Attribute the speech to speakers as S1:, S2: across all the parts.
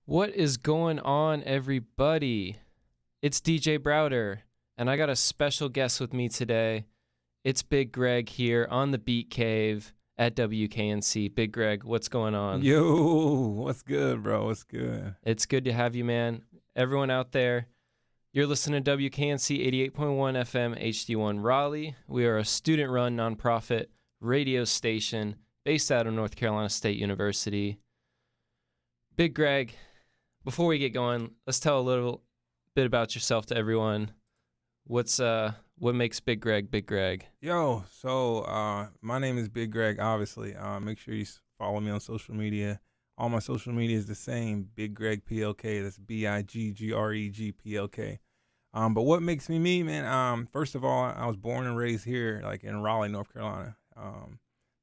S1: What is going on, everybody? It's DJ Browder, and I got a special guest with me today. It's Big Greg here on the Beat Cave at WKNC. Big Greg, what's going on?
S2: Yo, what's good, bro? What's good?
S1: It's good to have you, man. Everyone out there, you're listening to WKNC 88.1 FM HD1 Raleigh. We are a student-run nonprofit radio station based out of North Carolina State University. Big Greg, before we get going, let's tell a little bit about yourself to everyone. What makes Big Greg Big Greg?
S2: Yo, so my name is Big Greg, obviously. Make sure you follow me on social media. All my social media is the same, BigGregPLK. That's BIGGREGPLK. But what makes me me, man? First of all, I was born and raised here, like in Raleigh, North Carolina.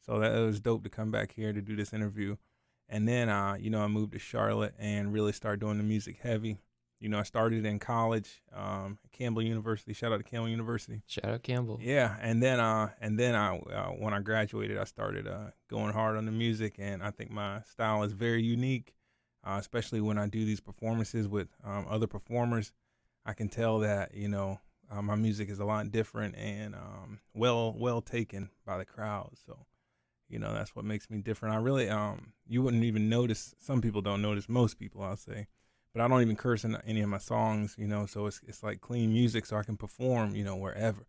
S2: So that it was dope to come back here to do this interview. And then, I moved to Charlotte and really started doing the music heavy. I started in college, Campbell University. Shout out to Campbell University.
S1: Shout out Campbell.
S2: Yeah, and then when I graduated, I started going hard on the music, and I think my style is very unique, especially when I do these performances with other performers. I can tell that my music is a lot different and well taken by the crowd. So. That's what makes me different. I really, you wouldn't even notice. Some people don't notice. Most people, I'll say. But I don't even curse in any of my songs, so it's like clean music so I can perform, wherever.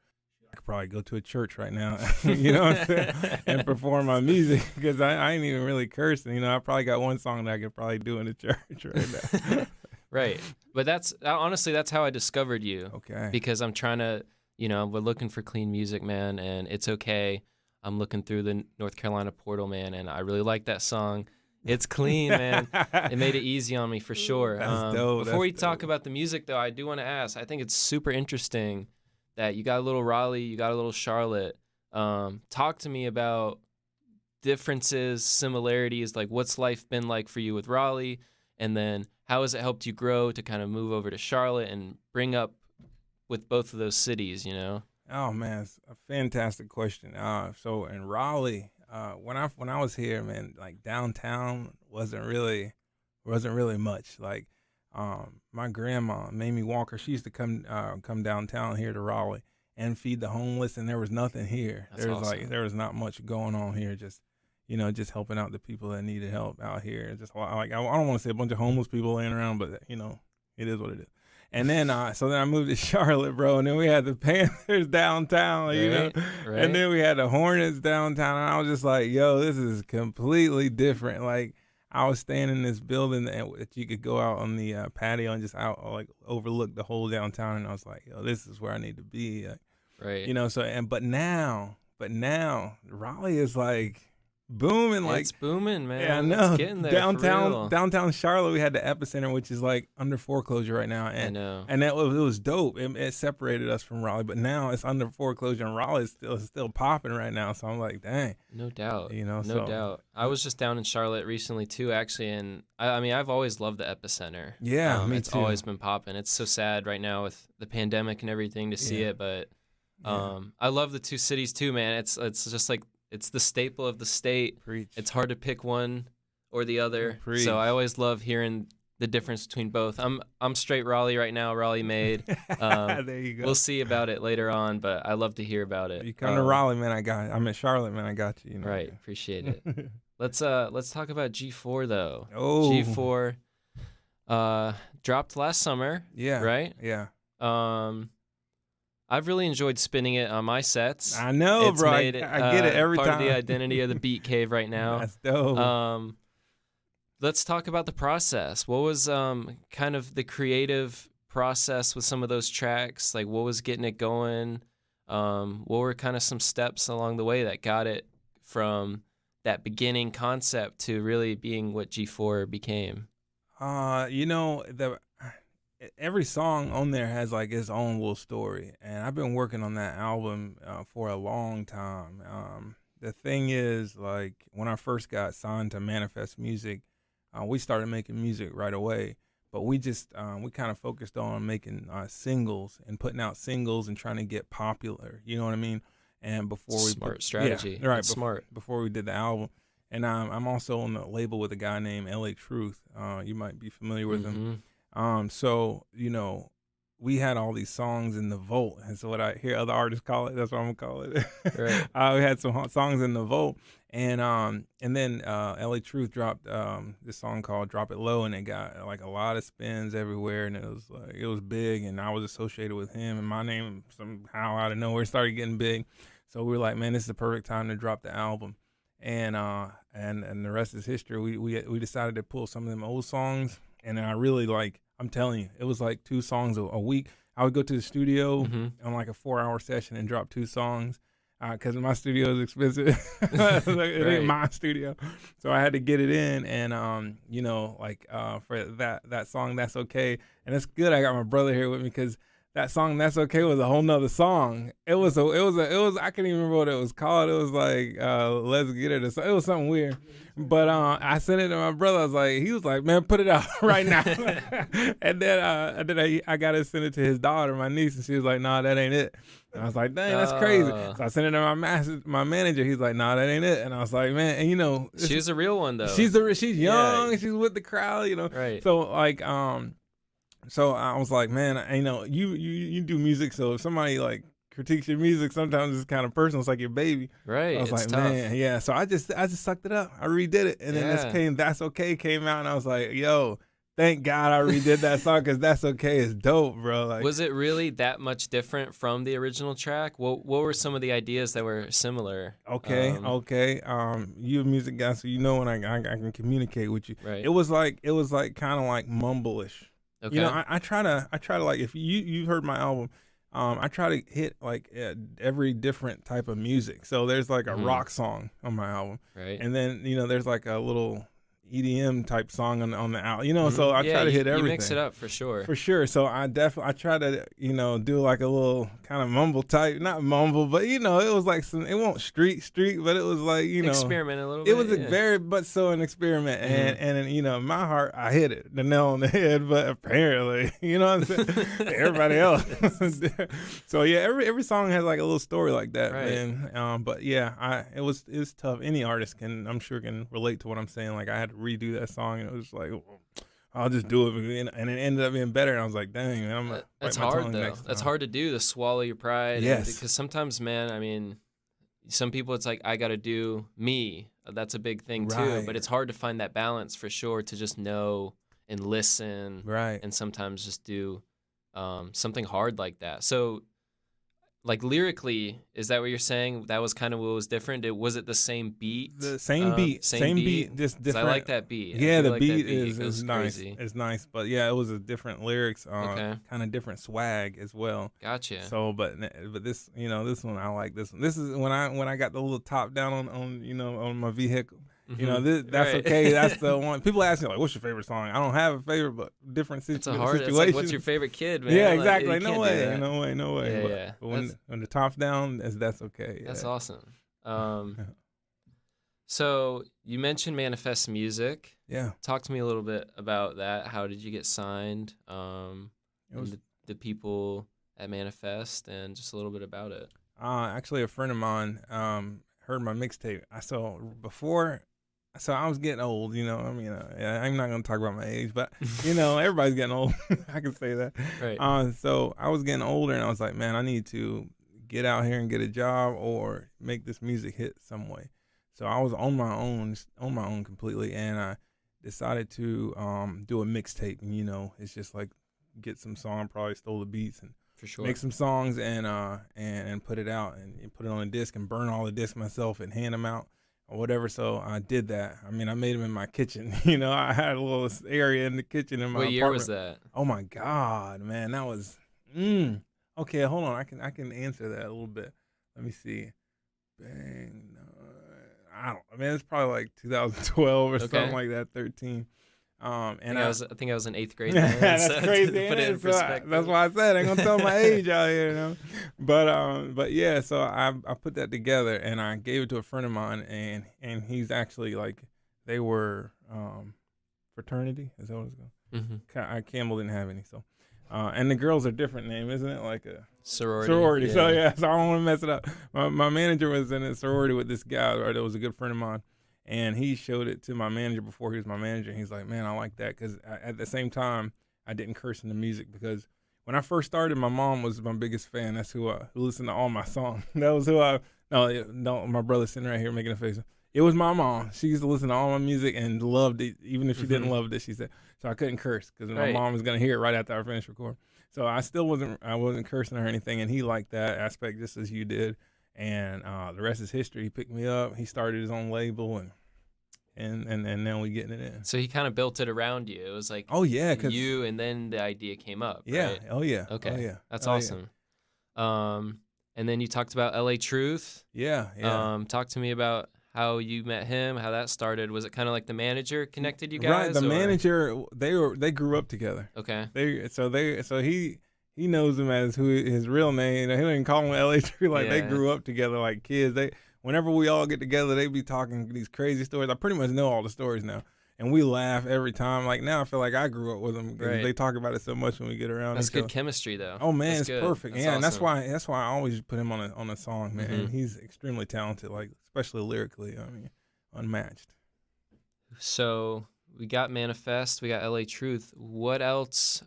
S2: I could probably go to a church right now, what I'm saying, and perform my music because I ain't even really cursing. I probably got one song that I could probably do in the church right now.
S1: Right. But honestly, that's how I discovered you.
S2: Okay.
S1: Because I'm trying to, we're looking for clean music, man, and it's okay. I'm looking through the North Carolina portal, man, and I really like that song. It's clean, man. It made it easy on me for sure.
S2: That's dope.
S1: Before we talk about the music, though, I do want to ask. I think it's super interesting that you got a little Raleigh, you got a little Charlotte. Talk to me about differences, similarities, like what's life been like for you with Raleigh, and then how has it helped you grow to kind of move over to Charlotte and bring up with both of those cities,
S2: Oh man, it's a fantastic question. So in Raleigh, when I was here, man, like downtown wasn't really much. Like, my grandma, Mamie Walker, she used to come downtown here to Raleigh and feed the homeless, and there was nothing here.
S1: That's awesome.
S2: There was not much going on here. Just helping out the people that needed help out here. Just like I don't want to say a bunch of homeless people laying around, but it is what it is. And then, so then I moved to Charlotte, bro, and then we had the Panthers downtown,
S1: Right.
S2: And then we had the Hornets downtown, and I was just like, yo, this is completely different. Like, I was staying in this building that you could go out on the patio and just overlook the whole downtown, and I was like, yo, this is where I need to be. Like,
S1: Right.
S2: But now, Raleigh is like booming, like
S1: it's booming, man.
S2: yeah, I know.
S1: It's getting there. For real.
S2: Downtown Charlotte, we had the epicenter, which is like under foreclosure right now, and
S1: I know.
S2: and it was dope. It separated us from Raleigh, but now it's under foreclosure, and Raleigh is still popping right now. So I'm like, dang,
S1: No doubt.
S2: no
S1: doubt. I was just down in Charlotte recently too, actually, and I mean, I've always loved the epicenter.
S2: Yeah, me
S1: it's
S2: too.
S1: always been popping. It's so sad right now with the pandemic and everything to see it, but I love the two cities too, man. It's just like. It's the staple of the state.
S2: Preach.
S1: It's hard to pick one or the other.
S2: Preach.
S1: So I always love hearing the difference between both. I'm straight Raleigh right now, Raleigh made.
S2: There you go.
S1: We'll see about it later on, but I love to hear about it.
S2: You come to Raleigh, man. I'm at Charlotte, man. I got you.
S1: Right, appreciate it. Let's talk about G4 though.
S2: Oh,
S1: G4 dropped last summer.
S2: Yeah.
S1: Right.
S2: Yeah.
S1: I've really enjoyed spinning it on my sets.
S2: I know,
S1: It's
S2: bro. I
S1: made it,
S2: get it every
S1: part
S2: time.
S1: of the identity of the Beat Cave right now.
S2: That's dope.
S1: Let's talk about the process. What was kind of the creative process with some of those tracks? Like, what was getting it going? What were kind of some steps along the way that got it from that beginning concept to really being what G4 became?
S2: Every song on there has like its own little story, and I've been working on that album for a long time. The thing is, like, when I first got signed to Manifest Music, we started making music right away, but we kind of focused on making singles and putting out singles and trying to get popular, you know what I mean? And before we
S1: Smart strategy.
S2: yeah, right,
S1: That's smart.
S2: before we did the album. And I'm also on the label with a guy named LA Truth. You might be familiar with him. So, we had all these songs in the vault. And so what I hear other artists call it, that's what I'm going to call it.
S1: Right.
S2: We had some songs in the vault. And then LA Truth dropped this song called Drop It Low, and it got like a lot of spins everywhere, and it was big, and I was associated with him, and my name somehow out of nowhere started getting big. So we were like, man, this is the perfect time to drop the album. And the rest is history. We decided to pull some of them old songs, and I really I'm telling you, it was like 2 songs a week. I would go to the studio on like a 4-hour session and drop 2 songs. Because my studio is expensive. It ain't my studio. So I had to get it in. And, for that song, That's Okay. And it's good I got my brother here with me, because that song, That's Okay, was a whole nother song. I can't even remember what it was called. It was like, Let's Get It. It was something weird. But I sent it to my brother. He was like, man, put it out right now. And then I got to send it to his daughter, my niece, and she was like, nah, that ain't it. And I was like, dang, that's crazy. So I sent it to my manager. He's like, nah, that ain't it. And I was like, man, and
S1: she's a real one though.
S2: She's young, and she's with the crowd,
S1: Right.
S2: So so I was like, man, you do music, so if somebody critiques your music, sometimes it's kind of personal. It's like your baby.
S1: Right.
S2: I was like,
S1: tough.
S2: man, yeah. So I just sucked it up. I redid it, and then That's Okay came out, and I was like, yo, thank God I redid that song, because That's Okay is dope, bro.
S1: Was it really that much different from the original track? What were some of the ideas that were similar?
S2: Okay. You a music guy, so when I can communicate with you.
S1: Right.
S2: It was kind of like mumble-ish.
S1: Okay.
S2: I try to if you've heard my album, I try to hit every different type of music. So there's like a rock song on my album,
S1: right?
S2: And then there's like a little EDM type song on the album, so I try to hit everything.
S1: You mix it up for sure.
S2: For sure. So I try to, do like a little kind of mumble type, not mumble, but it was like it won't street, but it was like,
S1: experiment a little bit.
S2: It was an experiment. And in my heart, I hit it, the nail on the head, but apparently, what I'm saying? Everybody else. So yeah, every song has like a little story like that,
S1: right.
S2: Man. But yeah, it was tough. Any artist I'm sure can relate to what I'm saying. Like I had to redo that song, and it was like, I'll just do it, and it ended up being better. And I was like, dang, man,
S1: that's hard though. That's hard to do, to swallow your pride.
S2: Yes.
S1: Because sometimes, man, some people it's like, I got to do me. That's a big thing too.
S2: Right.
S1: But it's hard to find that balance for sure, to just know and listen.
S2: Right.
S1: And sometimes just do something hard like that. So, like lyrically, is that what you're saying? That was kind of what was different. Was it the same beat?
S2: The same beat, same beat, just different.
S1: I like that beat.
S2: Yeah, the
S1: like
S2: beat
S1: is
S2: nice.
S1: Crazy.
S2: It's nice, but yeah, it was a different lyrics,
S1: okay.
S2: Kind of different swag as well.
S1: Gotcha.
S2: So, but this, this one I like this one. This is when I got the little top down on my vehicle. That's right. Okay. That's the one. People ask me like, "What's your favorite song?" I don't have a favorite, but different situations.
S1: It's like, what's your favorite kid, man?
S2: Yeah, exactly.
S1: Like,
S2: no way.
S1: Yeah.
S2: But when the top's down, that's okay.
S1: That's awesome. So you mentioned Manifest Music.
S2: Yeah.
S1: Talk to me a little bit about that. How did you get signed? The people at Manifest, and just a little bit about it.
S2: Actually, a friend of mine heard my mixtape. So I was getting old, I'm not going to talk about my age, but, everybody's getting old. I can say that.
S1: Right.
S2: So I was getting older, and I was like, man, I need to get out here and get a job or make this music hit some way. So I was on my own completely, and I decided to do a mixtape. And, it's just like get some song, probably stole the beats, and
S1: for sure
S2: make some songs and put it out and put it on a disc and burn all the discs myself and hand them out. Or whatever, so I did that. I made them in my kitchen. I had a little area in the kitchen in my apartment.
S1: What year was that?
S2: Oh my God, man, that was. Okay, hold on. I can answer that a little bit. Let me see. Bang. It's probably like 2012 or something like that. 13.
S1: I think I was in 8th grade.
S2: That's crazy.
S1: Put it in perspective.
S2: That's why I said I ain't gonna tell my age out here, But yeah, so I put that together and I gave it to a friend of mine, and he's actually like, they were fraternity. Is that what it's called? Mm-hmm. Campbell didn't have any, so. And the girls are different name, isn't it? Like a sorority. Yeah. So I don't want to mess it up. My manager was in a sorority with this guy, or that was a good friend of mine. And he showed it to my manager before he was my manager. And he's like, man, I like that. Because at the same time, I didn't curse in the music because when I first started, my mom was my biggest fan. That's who listened to all my songs. That was who no, my brother's sitting right here making a face. It was my mom. She used to listen to all my music and loved it. Even if she didn't love it, she said. So I couldn't curse because my mom was going to hear it right after I finished recording. So I wasn't cursing or anything. And he liked that aspect just as you did. And the rest is history. He picked me up. He started his own label, and now we getting it in.
S1: So he kind of built it around you. It was like,
S2: oh yeah,
S1: you, and then the idea came up.
S2: Yeah.
S1: Right?
S2: Oh yeah.
S1: Okay.
S2: Oh yeah.
S1: That's awesome.
S2: Yeah.
S1: And then you talked about LA Truth.
S2: Yeah. Yeah.
S1: Talk to me about how you met him, how that started. Was it kind of like the manager connected you guys?
S2: Right. The manager, they grew up together.
S1: Okay.
S2: So he knows him as his real name. He didn't call him LA Truth. Like they grew up together like kids. Whenever we all get together, they be talking these crazy stories. I pretty much know all the stories now. And we laugh every time. Like now I feel like I grew up with them because they talk about it so much when we get around.
S1: That's good chemistry though.
S2: Oh man,
S1: it's
S2: perfect.
S1: That's
S2: awesome.
S1: And
S2: that's why I always put him on a song, man. And he's extremely talented, like especially lyrically. I mean, unmatched.
S1: So we got Manifest, we got LA Truth. What else?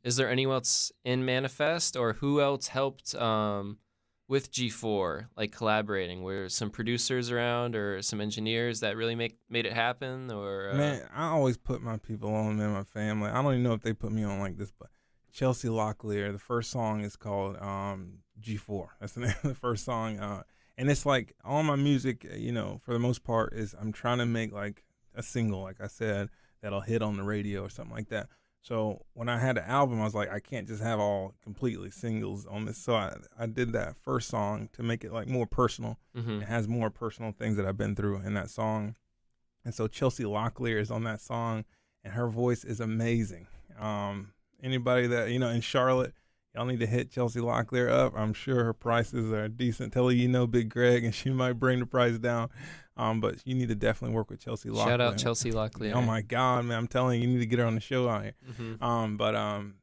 S1: Is there anyone else in Manifest, or who else helped with G4, like collaborating? Were some producers around or some engineers that really made it happen? Or
S2: man, I always put my people on, man, my family. I don't even know if they put me on like this, but Chelsea Locklear, the first song is called G4. That's the name of the first song. And it's like all my music, for the most part, is I'm trying to make like a single, like I said, that'll hit on the radio or something like that. So when I had the album, I was like, I can't just have all completely singles on this. So I did that first song to make it like more personal. It has more personal things that I've been through in that song. And so Chelsea Locklear is on that song, and her voice is amazing. Anybody that, in Charlotte, y'all need to hit Chelsea Locklear up. I'm sure her prices are decent. Tell her Big Greg, and she might bring the price down. But you need to definitely work with Chelsea Locklear.
S1: Shout out Chelsea Locklear.
S2: Oh my God, man! I'm telling you, you need to get her on the show out here.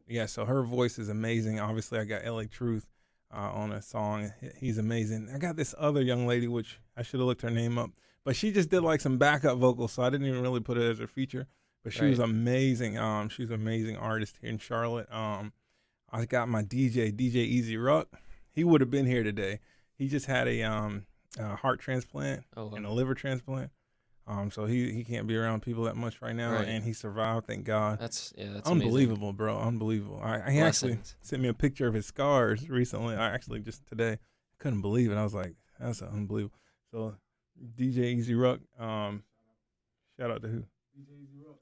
S2: Yeah. So her voice is amazing. Obviously, I got LA Truth on a song. He's amazing. I got this other young lady, which I should have looked her name up, but she just did like some backup vocals, so I didn't even really put it as a feature. But she was amazing. She's an amazing artist here in Charlotte. I got my DJ Easy Ruck. He would have been here today. He just had a heart transplant and a liver transplant. So he can't be around people that much right now, and he survived, thank God.
S1: That's
S2: unbelievable,
S1: amazing.
S2: Bro. Unbelievable. He actually sent me a picture of his scars recently. Just today. I couldn't believe it. I was like, that's unbelievable. So DJ Easy Ruck, shout out to who?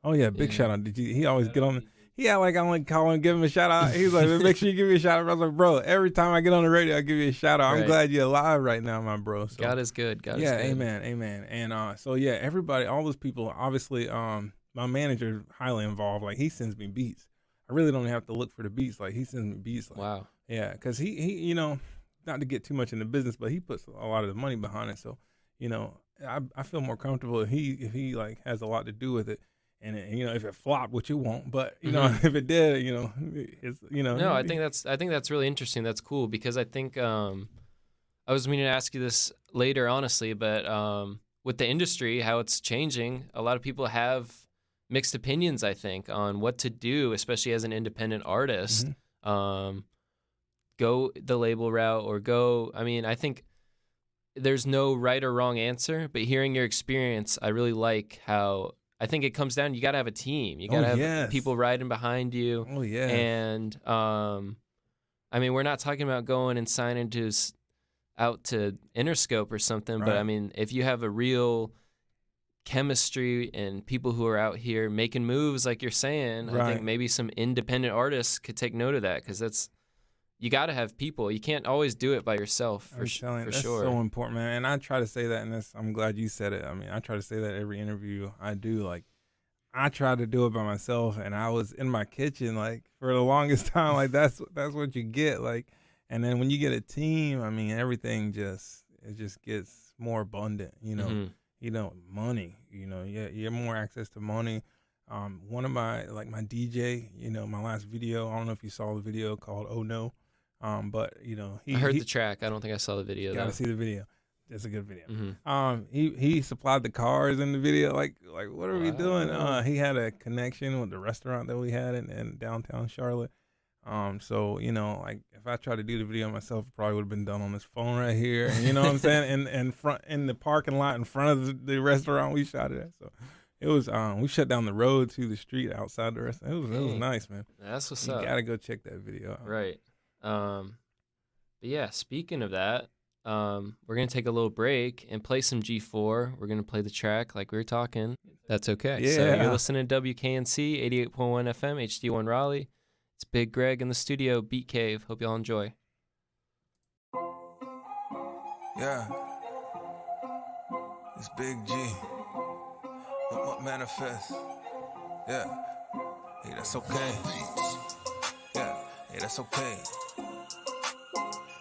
S2: Oh yeah, big shout out to DJ. He always get on. He act like I'm like calling, give him a shout out. He's like, make sure you give me a shout out. I was like, bro, every time I get on the radio, I give you a shout out. I'm glad you're alive right now, my bro. So,
S1: God is good. God is good.
S2: Amen. And so yeah, everybody, all those people, obviously, my manager highly involved. Like he sends me beats. I really don't have to look for the beats. Like he sends me beats. Like,
S1: wow.
S2: Yeah, because he not to get too much in the business, but he puts a lot of the money behind it. So, I feel more comfortable if he like has a lot to do with it. And if it flopped, which it won't, but if it did, it's
S1: No, I think that's really interesting. That's cool because I think I was meaning to ask you this later, honestly, but with the industry, how it's changing, a lot of people have mixed opinions. I think on what to do, especially as an independent artist. Go the label route or go. I mean, I think there's no right or wrong answer, but hearing your experience, I really like how. I think it comes down, you got to have a team. You got to have people riding behind you.
S2: Oh, yeah.
S1: And, I mean, we're not talking about going and signing out to Interscope or something, but, I mean, if you have a real chemistry and people who are out here making moves like you're saying, I think maybe some independent artists could take note of that because you got to have people. You can't always do it by yourself, for sure.
S2: That's so important, man. And I try to say that, and I'm glad you said it. I mean, I try to say that every interview I do. Like, I try to do it by myself, and I was in my kitchen, like, for the longest time. Like, that's what you get. Like, and then when you get a team, I mean, everything just gets more abundant, money, you have more access to money. One of my DJ, my last video, I don't know if you saw the video called Oh No. But
S1: I heard the track. I don't think I saw the video.
S2: Gotta see the video. It's a good video.
S1: Mm-hmm.
S2: He supplied the cars in the video. Like what are we doing? He had a connection with the restaurant that we had in downtown Charlotte. So like if I tried to do the video myself, it probably would have been done on this phone right here. And you know what I'm saying? In the parking lot in front of the restaurant we shot it at. So it was we shut down the road to the street outside the restaurant. It was nice, man.
S1: That's what's
S2: you
S1: up.
S2: You gotta go check that video out.
S1: Right. But yeah, speaking of that, we're gonna take a little break and play some G4. We're gonna play the track like we were talking. That's okay.
S2: Yeah.
S1: So you're listening to WKNC 88.1 FM HD1 Raleigh. It's Big Greg in the studio, Beat Cave. Hope y'all enjoy.
S3: Yeah, it's Big G. What manifest? Yeah, hey, that's okay. Yeah, hey, that's okay.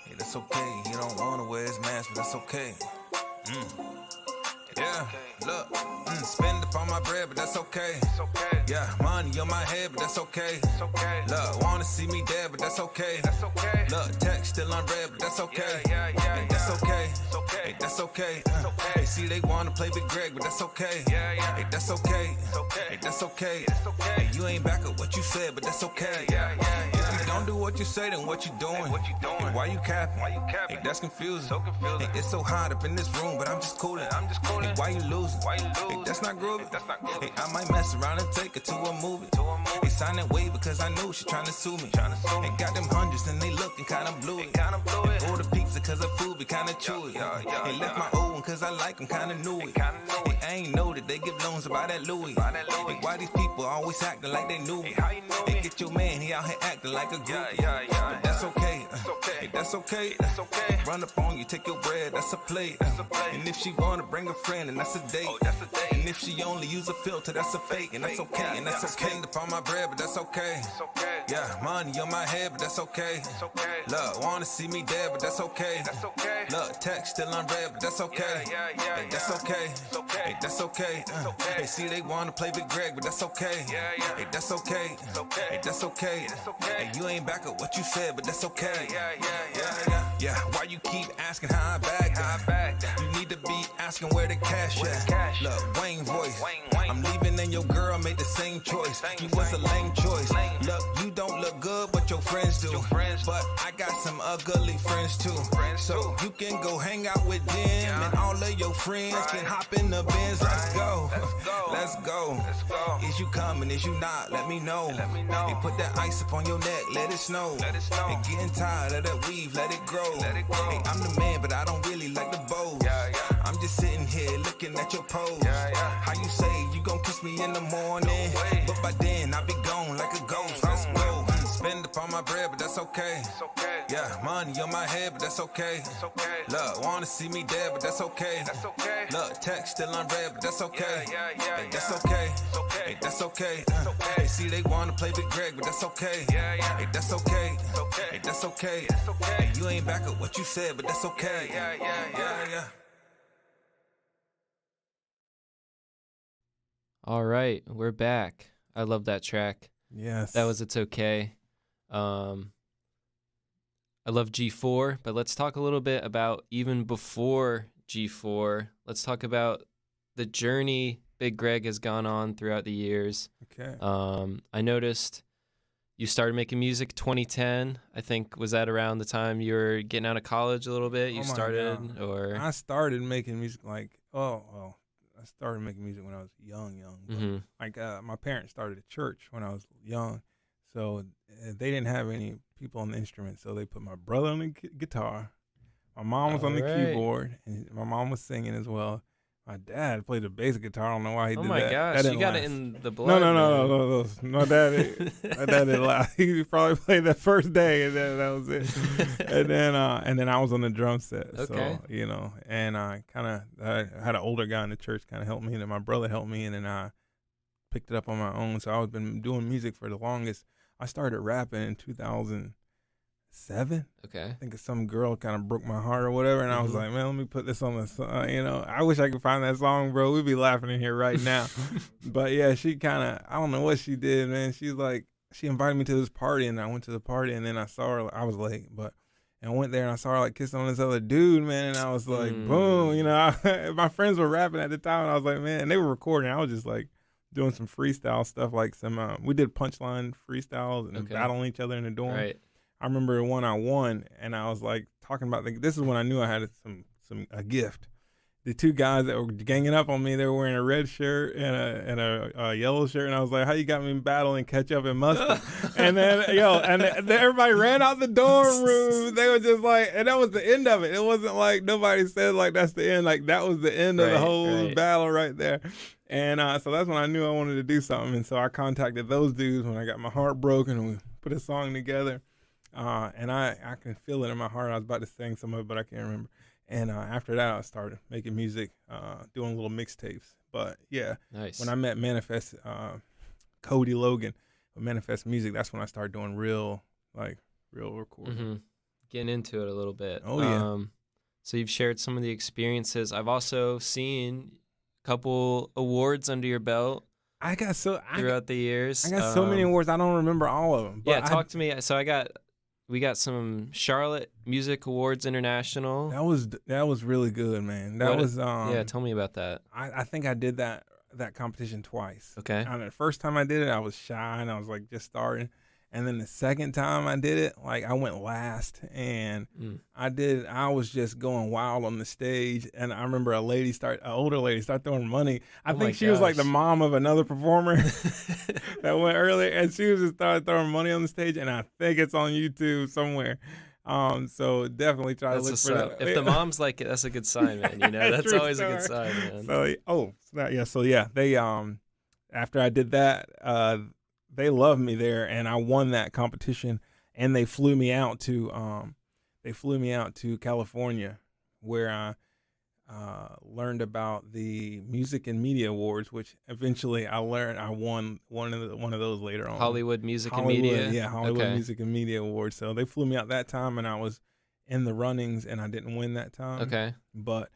S3: Hey, that's okay. You don't wanna wear his mask, but that's okay. Yeah, look, spend up on my bread, but that's okay. It's okay. Yeah, money on my head, but that's okay. It's okay. Look, wanna see me dead, but that's okay. That's okay. Look, text still unread, but that's okay. Yeah, hey, that's okay. It's okay. Hey, that's okay. It's okay. They see they wanna play Big Greg, but that's okay. Yeah. Hey, that's okay. It's okay. Hey, that's okay. It's okay. Hey, you ain't back at what you said, but that's okay. Yeah. If you don't do what you say, then what you doing? Hey, what you doing? Hey, why you capping? Hey, that's confusing. So confusing. Hey, it's so hot up in this room, but I'm just coolin'. Hey, why you losing? Hey, that's not groovy. Hey, I might mess around and take her to a movie. Hey, sign that way because I knew she tryna sue me. Hey, got them hundreds and they looking kinda bluey. Hey, order pizza cause her food be kinda chewy. Hey, left my old one cause I like them kinda new it. Hey, I ain't know that they give loans about that Louis. Hey, why these people always acting like they knew me? Hey, get your man, he out here acting like a groupie. But that's okay. Hey, that's okay. Run up on you, take your bread, that's a plate. And if she wanna bring a friend, and that's a date. And if she only use a filter, that's a fake. And that's okay, and that's okay. Spend upon my bread, but that's okay. Yeah, money on my head, but that's okay. Look, wanna see me dead, but that's okay. Look, text still unread, but that's okay. Hey, that's okay. Hey, that's okay. They see they wanna play Big Greg, but that's okay. Hey, that's okay. Hey, that's okay. Hey, you ain't back at what you said, but that's okay. Yeah, why you keep asking how I bagged that? You need to be asking where the cash at. Look, Wayne voice. I'm leaving and your girl made the same choice. You was a lame choice. Look, you don't look good, but your friends do. But I got some ugly friends too. So you can go hang out with them, and all of your friends can hop in the Benz. Let's go. Let's go. Is you coming? Is you not? Let me know. Hey, put that ice up on your neck, let it snow. Hey, getting tired of that weave, let it grow. Hey, I'm the man, but I don't really like the bows. I'm just sitting here looking at your pose. How you say you gon' kiss me in the morning? But by then I'll be gone like a ghost. Let's go. Spend up on my bread, but that's okay. Yeah, money on my head, but that's okay. Look, wanna see me dead, but that's okay. Look, text still unread, but that's okay. Hey, that's okay. Hey, that's okay. They see they wanna play Big Greg, but that's okay. Hey, that's okay. Hey, that's okay. Hey, you ain't back at what you said, but that's okay. Yeah.
S1: All right, we're back. I love that track.
S2: Yes.
S1: That was It's Okay. I love G4, but let's talk a little bit about even before G4. Let's talk about the journey Big Greg has gone on throughout the years.
S2: Okay.
S1: I noticed you started making music 2010. I think, was that around the time you were getting out of college a little bit? You started, or
S2: I started making music I started making music when I was young.
S1: Mm-hmm.
S2: Like my parents started a church when I was young, so they didn't have any people on the instrument, so they put my brother on the guitar, my mom was on the keyboard, and my mom was singing as well. My dad played the bass guitar. I don't know why he did that.
S1: Oh my gosh,
S2: that
S1: you got
S2: last.
S1: it in the blood.
S2: No. My dad didn't last. He probably played that first day, and then that was it. and then I was on the drum set.
S1: Okay.
S2: So and I had an older guy in the church kind of help me, and then my brother helped me, and then I picked it up on my own. So I've been doing music for the longest. I started rapping in 2007.
S1: Okay.
S2: I think some girl kind of broke my heart or whatever, and I was like, man, let me put this on the song. I wish I could find that song, bro. We'd be laughing in here right now. But yeah, she kind of, I don't know what she did, man. She's like, she invited me to this party, and I went to the party, and then I saw her. I was late, And I went there and I saw her like kissing on this other dude, man. And I was like, boom, you know. My friends were rapping at the time, and I was like, man. And they were recording. I was just like doing some freestyle stuff, like we did punchline freestyles and battling each other in the dorm.
S1: Right.
S2: I remember one I won, and I was like talking about this is when I knew I had a gift. The two guys that were ganging up on me, they were wearing a red shirt and a yellow shirt, and I was like, "How you got me battling ketchup and mustard?" And then everybody ran out the dorm room. They were just like, and that was the end of it. It wasn't like nobody said like that's the end. Like that was the end of the whole battle right there. And so that's when I knew I wanted to do something. And so I contacted those dudes when I got my heart broken, and we put a song together. And I can feel it in my heart. I was about to sing some of it, but I can't remember. And after that, I started making music, doing little mixtapes. But yeah,
S1: nice.
S2: When I met Manifest, Cody Logan, Manifest Music, that's when I started doing real recording.
S1: Mm-hmm. Getting into it a little bit.
S2: Oh yeah.
S1: So you've shared some of the experiences. I've also seen a couple awards under your belt. Throughout the years.
S2: I got so many awards. I don't remember all of them. But
S1: talk to me. So we got some Charlotte Music Awards International.
S2: That was really good, man.
S1: Tell me about that.
S2: I think I did that competition twice.
S1: Okay.
S2: And the first time I did it, I was shy and I was like just starting. And then the second time I did it, like I went last, and I was just going wild on the stage. And I remember an older lady start throwing money. I think she was like the mom of another performer that went earlier, and she was just started throwing money on the stage. And I think it's on YouTube somewhere. So definitely try to look for that.
S1: If the mom's like it, that's a good sign, man. You know, that's always a good sign, man.
S2: So they after I did that, they loved me there, and I won that competition. And they flew me out to California, where I learned about the Music and Media Awards, which eventually I won one of those later on.
S1: Hollywood Music and Media.
S2: Yeah, Hollywood Music and Media Awards. So they flew me out that time, and I was in the runnings, and I didn't win that time.
S1: Okay.
S2: But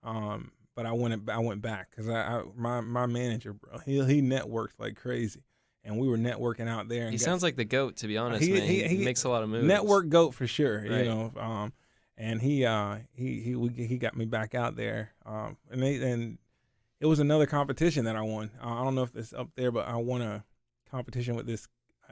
S2: I went back because my manager, bro, he networked like crazy. And we were networking out there. And
S1: he sounds like the GOAT, to be honest, man. He makes a lot of moves.
S2: Network GOAT for sure,
S1: right.
S2: You know. And he got me back out there. And it was another competition that I won. I don't know if it's up there, but I won a competition with this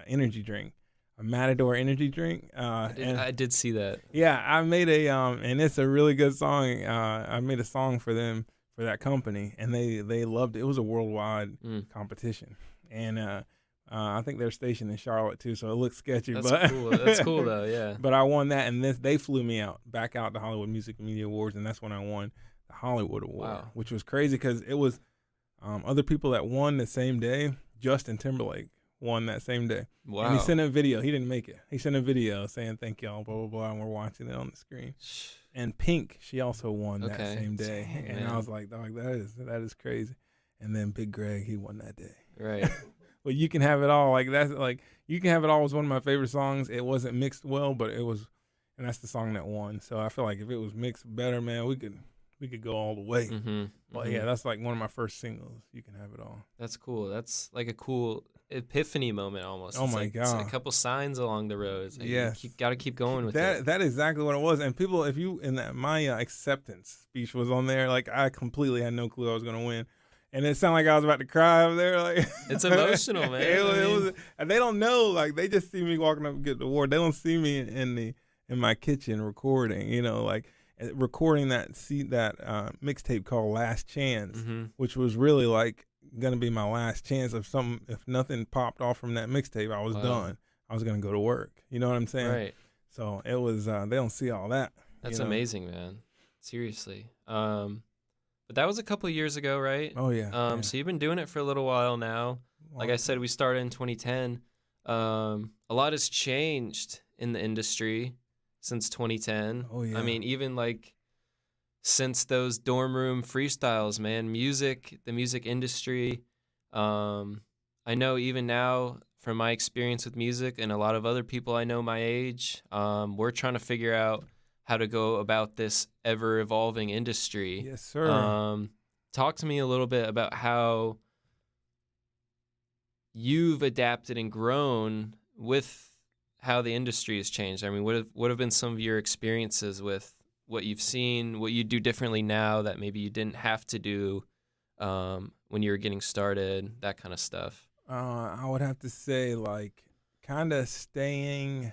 S2: energy drink, a Matador energy drink.
S1: I did see that.
S2: Yeah, I made and it's a really good song. I made a song for them, for that company, and they loved it. It was a worldwide competition. And I think they're stationed in Charlotte too, so it looks sketchy.
S1: That's cool. That's cool though, yeah.
S2: But I won that, and they flew me back out to Hollywood Music and Media Awards, and that's when I won the Hollywood Award, which was crazy because it was other people that won the same day. Justin Timberlake won that same day.
S1: Wow.
S2: And he sent a video. He didn't make it. He sent a video saying thank y'all, blah, blah, blah, and we're watching it on the screen. And Pink, she also won that same day. And man. I was like, dog, that is crazy. And then Big Greg, he won that day.
S1: Right.
S2: But You Can Have It All, like that's like You Can Have It All was one of my favorite songs. It wasn't mixed well, but it was, and that's the song that won. So I feel like if it was mixed better, man, we could go all the way. But yeah, that's like one of my first singles. You Can Have It All.
S1: That's cool. That's like a cool epiphany moment almost.
S2: Oh my God!
S1: It's a couple signs along the road. Like
S2: yes,
S1: you got to keep going with
S2: that.
S1: it.
S2: That is exactly what it was. And people, if you my acceptance speech was on there, like I completely had no clue I was gonna win. And it sounded like I was about to cry over there. Like
S1: it's emotional, man.
S2: it was, and they don't know. Like they just see me walking up and get the award. They don't see me in my kitchen recording. You know, like recording that mixtape called Last Chance, which was really like gonna be my last chance. If nothing popped off from that mixtape, I was done. I was gonna go to work. You know what I'm saying?
S1: Right.
S2: So it was. They don't see all that.
S1: That's amazing, man. Seriously. But that was a couple of years ago, right?
S2: Oh, yeah.
S1: So you've been doing it for a little while now. Like I said, we started in 2010. A lot has changed in the industry since 2010.
S2: Oh, yeah.
S1: I mean, even like since those dorm room freestyles, man, the music industry. I know even now from my experience with music and a lot of other people I know my age, we're trying to figure out how to go about this ever-evolving industry.
S2: Yes, sir.
S1: Talk to me a little bit about how you've adapted and grown with how the industry has changed. I mean, what have been some of your experiences with what you've seen, what you do differently now that maybe you didn't have to do when you were getting started, that kind of stuff?
S2: I would have to say, like, kind of staying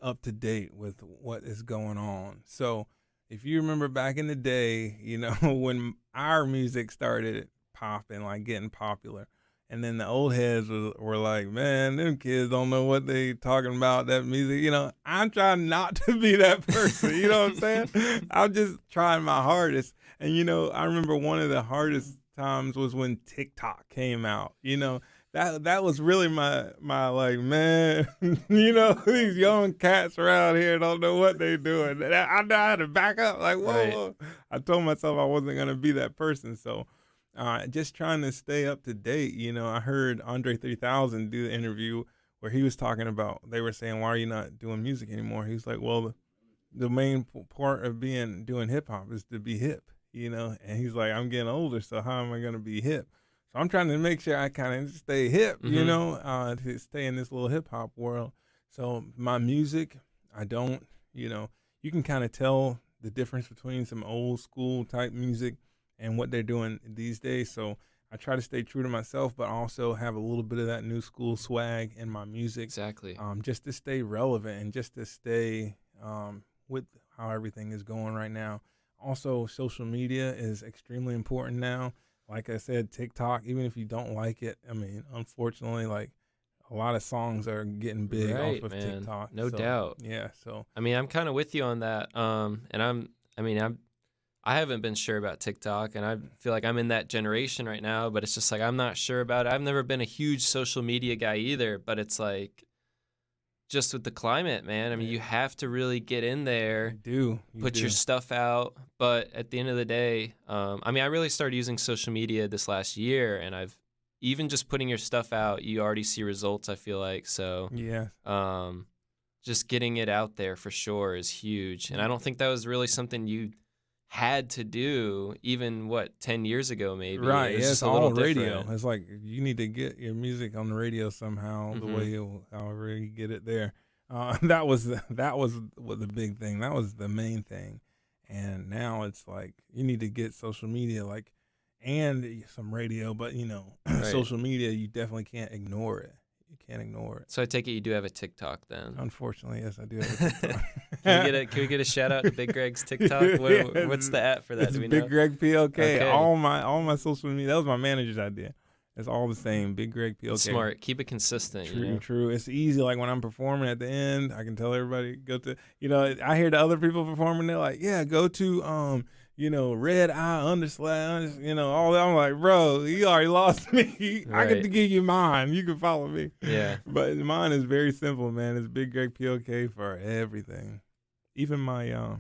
S2: up to date with what is going on. So if you remember back in the day, when our music started popping, like getting popular, and then the old heads were like, man, them kids don't know what they talking about, that music. I'm trying not to be that person. You know what I'm saying? I'm just trying my hardest. And, I remember one of the hardest times was when TikTok came out. That was really my like, man, these young cats around here don't know what they doing. I know how to back up. Like, whoa,
S1: Right.
S2: whoa. I told myself I wasn't going to be that person. So just trying to stay up to date. I heard Andre 3000 do the interview where he was talking about, they were saying, why are you not doing music anymore? He was like, well, the main part of doing hip hop is to be hip, and he's like, I'm getting older, so how am I going to be hip? So I'm trying to make sure I kind of stay hip, to stay in this little hip hop world. So my music, I don't, you can kind of tell the difference between some old school type music and what they're doing these days. So I try to stay true to myself, but also have a little bit of that new school swag in my music.
S1: Exactly.
S2: Just to stay relevant and just to stay with how everything is going right now. Also, social media is extremely important now. Like I said, TikTok, even if you don't like it, I mean, unfortunately, like a lot of songs are getting big
S1: Right,
S2: off of
S1: man.
S2: TikTok.
S1: No doubt.
S2: Yeah, so.
S1: I mean, I'm kind of with you on that. I haven't been sure about TikTok, and I feel like I'm in that generation right now, but it's just like I'm not sure about it. I've never been a huge social media guy either, but it's like just with the climate, man. I mean, you have to really get in there, put your stuff out. But at the end of the day, I really started using social media this last year, and I've even just putting your stuff out, you already see results, I feel like. So
S2: yeah,
S1: just getting it out there for sure is huge. And I don't think that was really something you had to do even 10 years ago maybe.
S2: Right.
S1: It was
S2: Yeah,
S1: just
S2: it's
S1: a little
S2: all radio.
S1: different.
S2: It's like you need to get your music on the radio somehow, the way however you get it there. That was the big thing. That was the main thing. And now it's like you need to get social media and some radio, but
S1: Right.
S2: social media, you definitely can't ignore it. You can't ignore it.
S1: So I take it you do have a TikTok then.
S2: Unfortunately, yes, I do have a TikTok.
S1: Can we get a shout out to Big Greg's TikTok? What's the app for that?
S2: It's
S1: Do we know?
S2: BigGregPLK.
S1: Okay.
S2: All my social media. That was my manager's idea. It's all the same. BigGregPLK.
S1: Smart. Keep it consistent.
S2: True. It's easy. Like when I'm performing at the end, I can tell everybody go to. I hear the other people performing. They're like, yeah, go to Red Eye _ all that. I'm like, bro, you already lost me. I
S1: Right.
S2: can give you mine. You can follow me.
S1: Yeah.
S2: But mine is very simple, man. It's BigGregPLK for everything. Even my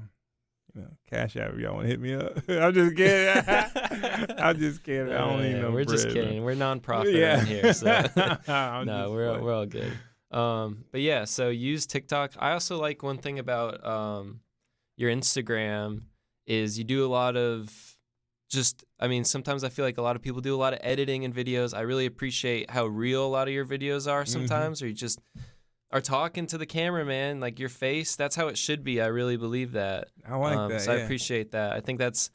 S2: Cash App, if y'all want to hit me up. I'm just kidding. I'm just kidding. I don't need no
S1: We're
S2: bread,
S1: just kidding.
S2: man.
S1: We're nonprofit
S2: Yeah.
S1: in here, so
S2: No,
S1: we're all good. But yeah, so use TikTok. I also like one thing about your Instagram is you do a lot of sometimes I feel like a lot of people do a lot of editing in videos. I really appreciate how real a lot of your videos are sometimes, or you just are talking to the camera, man, like your face. That's how it should be. I really believe that.
S2: I like that.
S1: So
S2: yeah.
S1: I appreciate that. I think that's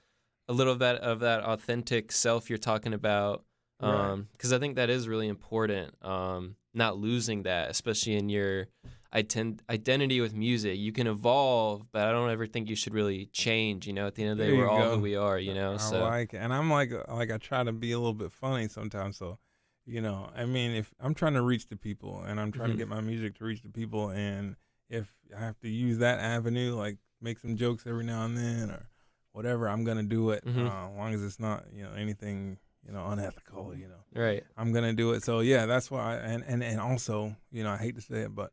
S1: a little bit of that authentic self you're talking about, because I think that is really important. Not losing that, especially in your identity with music. You can evolve, but I don't ever think you should really change. At the end of the day,
S2: There
S1: we're
S2: you
S1: all
S2: go.
S1: who we are.
S2: I
S1: So
S2: like it. And I'm like I try to be a little bit funny sometimes. So, if I'm trying to reach the people and I'm trying to get my music to reach the people, and if I have to use that avenue, like make some jokes every now and then or whatever, I'm gonna do it. As long as it's not anything unethical.
S1: right.
S2: I'm gonna do it. So yeah, that's why. And also, I hate to say it, but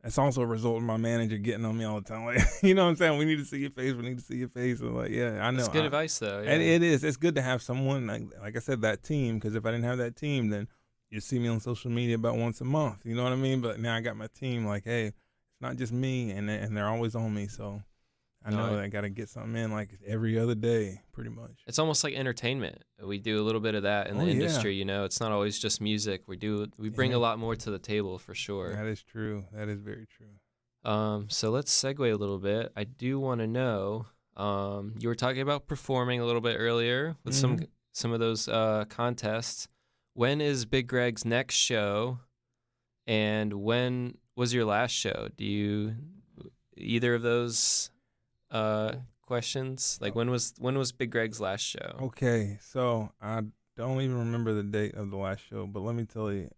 S2: it's also a result of my manager getting on me all the time. Like, you know what I'm saying? We need to see your face. We need to see your face. And like, yeah, I know.
S1: It's good advice, though. Yeah.
S2: And it is. It's good to have someone, like I said, that team. Because if I didn't have that team, then you'd see me on social media about once a month. You know what I mean? But now I got my team. Like, hey, it's not just me, and they're always on me. So I know I got to get something in like every other day, pretty much.
S1: It's almost like entertainment. We do a little bit of that in the industry. You know, it's not always just music. We bring a lot more to the table for sure.
S2: That is true. That is very true.
S1: So let's segue a little bit. I do want to know. You were talking about performing a little bit earlier with some of those contests. When is Big Greg's next show, and when was your last show? Do you either of those questions? Like when was Big Greg's last show?
S2: Okay, so I don't even remember the date of the last show, but let me tell you,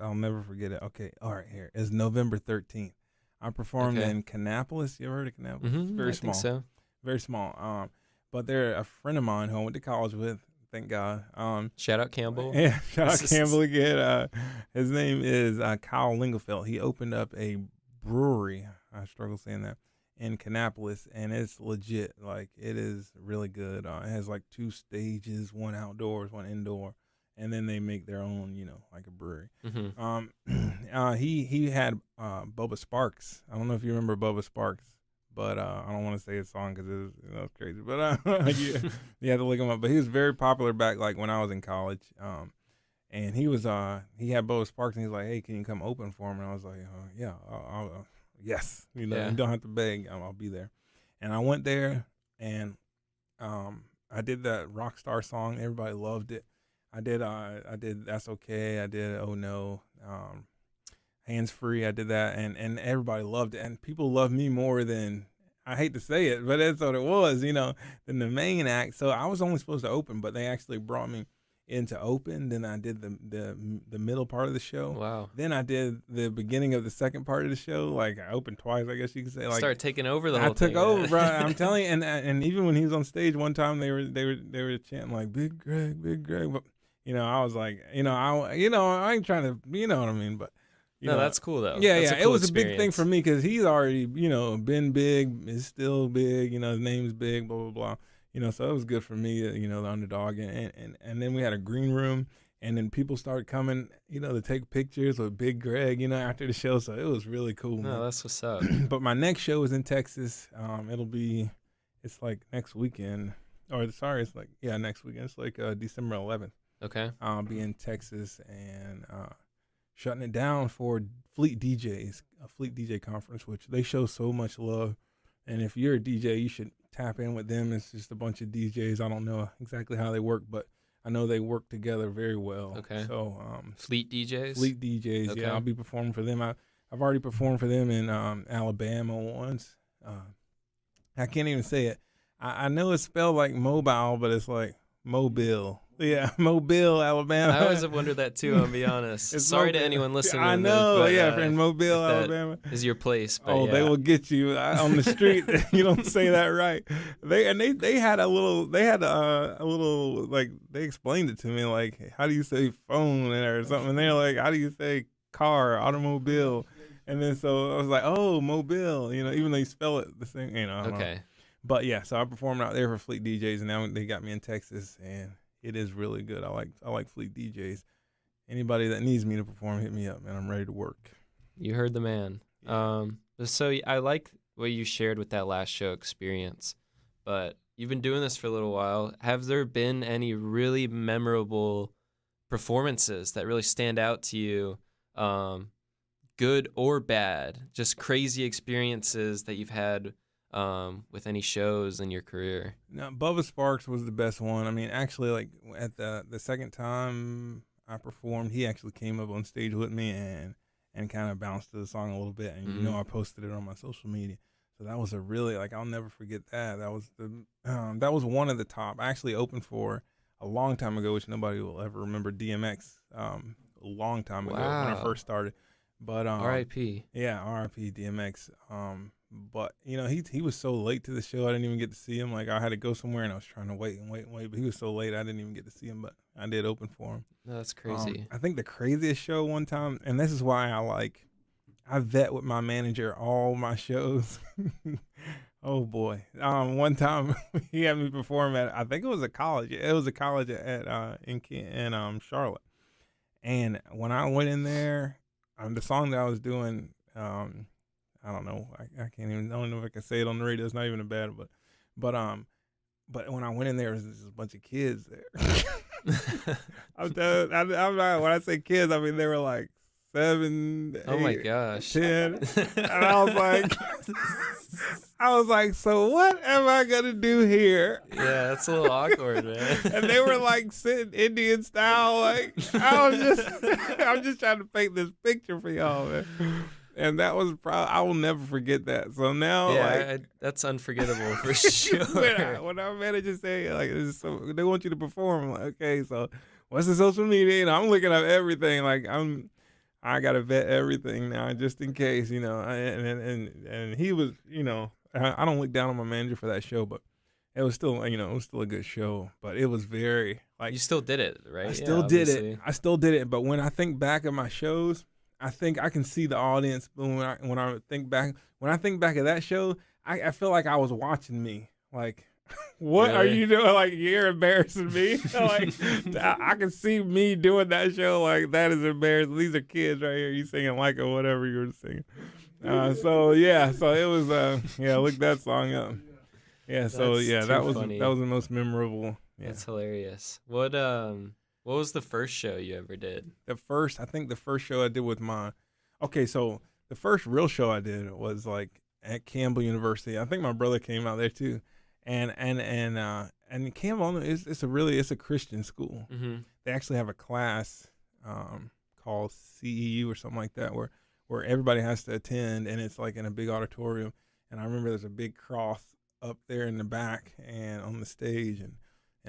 S2: I'll never forget it. Okay, all right, here it's November 13th. I performed in Kannapolis. You ever heard of Kannapolis? It's very small.
S1: Think so.
S2: Very small. But they're a friend of mine who I went to college with. Thank God.
S1: Shout out Campbell.
S2: Yeah, shout out Campbell again. His name is Kyle Lingelfeld. He opened up a brewery. I struggle saying that. In Kannapolis, and it's legit. Like, it is really good. It has like 2 stages, one outdoors, one indoor, and then they make their own, like a brewery. He had Bubba Sparks. I don't know if you remember Bubba Sparks, but I don't want to say his song because it's crazy. But you have to look him up. But he was very popular back like when I was in college. And he was he had Bubba Sparks, and he was like, "Hey, can you come open for him?" And I was like, "Yeah, I'll yes, you don't have to beg. I'll be there." And I went there, and I did that rock star song. Everybody loved it. I did That's Okay. I did Oh No, Hands Free. I did that, and everybody loved it. And people love me more than, I hate to say it, but that's what it was, than the main act. So I was only supposed to open, but they actually brought me in to open. Then I did the middle part of the show.
S1: Wow.
S2: Then I did the beginning of the second part of the show. Like, I opened twice, I guess you could say. Like,
S1: start taking over the whole thing.
S2: I took over, bro. I'm telling you. And even when he was on stage one time, they were chanting like Big Greg, Big Greg. But I was like, I ain't trying to, you know what I mean. But
S1: that's cool though.
S2: Yeah,
S1: that's
S2: yeah.
S1: a cool
S2: It was
S1: experience.
S2: a big thing for me because he's already, been big, is still big. His name's big, blah blah blah. So it was good for me, the underdog, and then we had a green room, and then people started coming, to take pictures with Big Greg, after the show. So it was really cool.
S1: No, that's what's up.
S2: But my next show is in Texas. It's like next weekend, it's like next weekend. It's like December 11th.
S1: Okay.
S2: I'll be in Texas and shutting it down for Fleet DJs, a Fleet DJ conference, which they show so much love. And if you're a DJ, you should tap in with them. It's just a bunch of DJs. I don't know exactly how they work, but I know they work together very well.
S1: Okay.
S2: So
S1: Fleet DJs?
S2: Fleet DJs,
S1: okay.
S2: Yeah. I'll be performing for them. I've already performed for them in Alabama once. I can't even say it. I know it's spelled like mobile, but it's like Mobile. Yeah, Mobile, Alabama.
S1: I always have wondered that too, I'll be honest. Sorry to anyone listening.
S2: I know, in Mobile, Alabama.
S1: Is your place. But
S2: they will get you on the street. You don't say that right. They had a little, like, they explained it to me, like, how do you say phone or something? And they're like, how do you say car, automobile? And then so I was like, oh, Mobile, even though you spell it the same,
S1: Okay.
S2: But yeah, so I performed out there for Fleet DJs, and now they got me in Texas, and it is really good. I like Fleet DJs. Anybody that needs me to perform, hit me up, man. I'm ready to work.
S1: You heard the man.
S2: Yeah.
S1: So I like what you shared with that last show experience, but you've been doing this for a little while. Have there been any really memorable performances that really stand out to you, good or bad, just crazy experiences that you've had with any shows in your career?
S2: Now, Bubba Sparks was the best one. I mean, actually, like, at the second time I performed, he actually came up on stage with me and kind of bounced to the song a little bit. And, I posted it on my social media. So that was a really, like, I'll never forget that. That was one of the top. I actually opened for a long time ago, which nobody will ever remember, DMX, a long time ago when I first started. But
S1: R.I.P.
S2: Yeah, R.I.P. DMX. But he was so late to the show, I didn't even get to see him. Like, I had to go somewhere, and I was trying to wait, but he was so late I didn't even get to see him. But I did open for him.
S1: No, that's crazy.
S2: I think the craziest show one time, and this is why I vet with my manager all my shows. Oh boy. One time he had me perform at, I think it was a college. It was a college in Charlotte. And when I went in there, the song that I was doing, I don't know. I can't even. I don't know if I can say it on the radio. It's not even a bad, but when I went in there, there was a bunch of kids there. I'm not, when I say kids, I mean they were like 7, 8,
S1: Oh my gosh.
S2: 10, and I was like, so what am I gonna do here?
S1: Yeah, that's a little awkward, man.
S2: And they were like sitting Indian style, like I'm just trying to paint this picture for y'all, man. And that was probably, I will never forget that. So now,
S1: that's unforgettable for sure.
S2: when our manager say like, they want you to perform, I'm like, okay, so what's the social media? And I'm looking up everything. Like I gotta vet everything now just in case, you know. And he was, you know, I don't look down on my manager for that show, but it was still, you know, it was still a good show. But it was very like,
S1: you still did it, right?
S2: I still did it. I still did it. But when I think back at my shows, I think I can see the audience. But when I think back of that show, I feel like I was watching me. Like, what are you doing? Like, you're embarrassing me. Like, I can see me doing that show. Like, that is embarrassing. These are kids right here. You singing like or whatever you were singing. So it was. Look that song up. Yeah. So that was
S1: funny.
S2: the most memorable. Yeah.
S1: That's hilarious. What was the first show you ever did?
S2: I think the first show I did with so the first real show I did was like at Campbell University. I think my brother came out there too, and Campbell it's a Christian school.
S1: Mm-hmm.
S2: They actually have a class called CEU or something like that where everybody has to attend, and it's like in a big auditorium. And I remember there's a big cross up there in the back and on the stage, and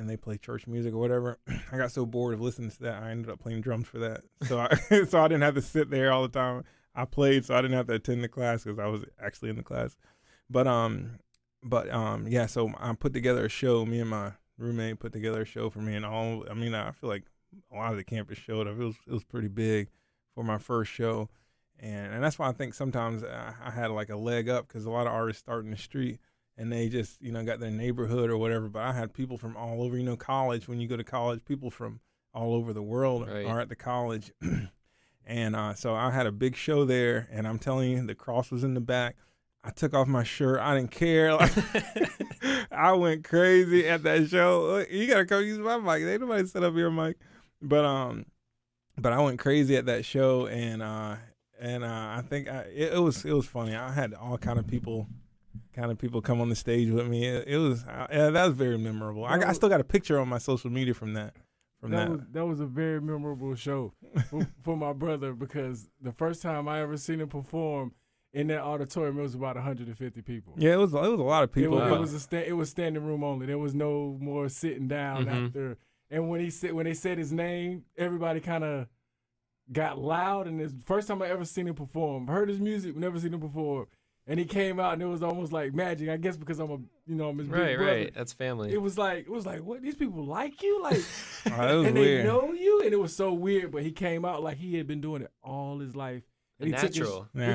S2: they play church music or whatever. I got so bored of listening to that, I ended up playing drums for that. So I didn't have to sit there all the time. I played, so I didn't have to attend the class because I was actually in the class. So I put together a show. Me and my roommate put together a show for me, and I feel like a lot of the campus showed up. It was pretty big for my first show, and that's why I think sometimes I had like a leg up because a lot of artists start in the street. And they just, you know, got their neighborhood or whatever. But I had people from all over, you know, college. When you go to college, people from all over the world are at the college. And so I had a big show there. And I'm telling you, the cross was in the back. I took off my shirt. I didn't care. Like, I went crazy at that show. Look, you got to come use my mic. Ain't nobody set up your mic. But I went crazy at that show. And I think it was funny. I had all kind of people come on the stage with me. That was very memorable. I still got a picture on my social media from that.
S4: That was a very memorable show for my brother because the first time I ever seen him perform in that auditorium, it was about 150 people.
S2: Yeah, it was a lot of people.
S4: It was standing room only. There was no more sitting down after. And when they said his name, everybody kind of got loud. And it's the first time I ever seen him perform. Heard his music, never seen him perform. And he came out, and it was almost like magic. I guess because I'm his big brother.
S1: Right. That's family.
S4: It was like, what? These people like you, like,
S2: it was
S4: and
S2: weird.
S4: They know you, and it was so weird. But he came out like he had been doing it all his life. And he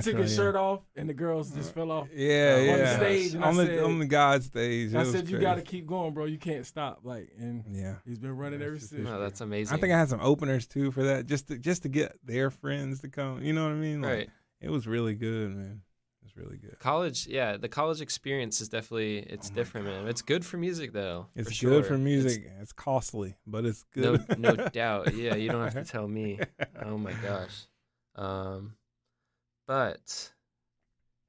S4: took his shirt off, and the girls just fell off.
S2: On the
S4: stage, and
S2: on the God stage.
S4: I said, you got to keep going, bro. You can't stop. Like, and he's been running ever since.
S1: No, that's amazing.
S2: I think I had some openers too for that, just to get their friends to come. You know what I mean? Like,
S1: right.
S2: It was really good, man. It's really good.
S1: College, the college experience is definitely different, man. It's good for music though.
S2: It's good for music. It's costly, but it's good.
S1: No doubt. Yeah, you don't have to tell me. Oh my gosh. But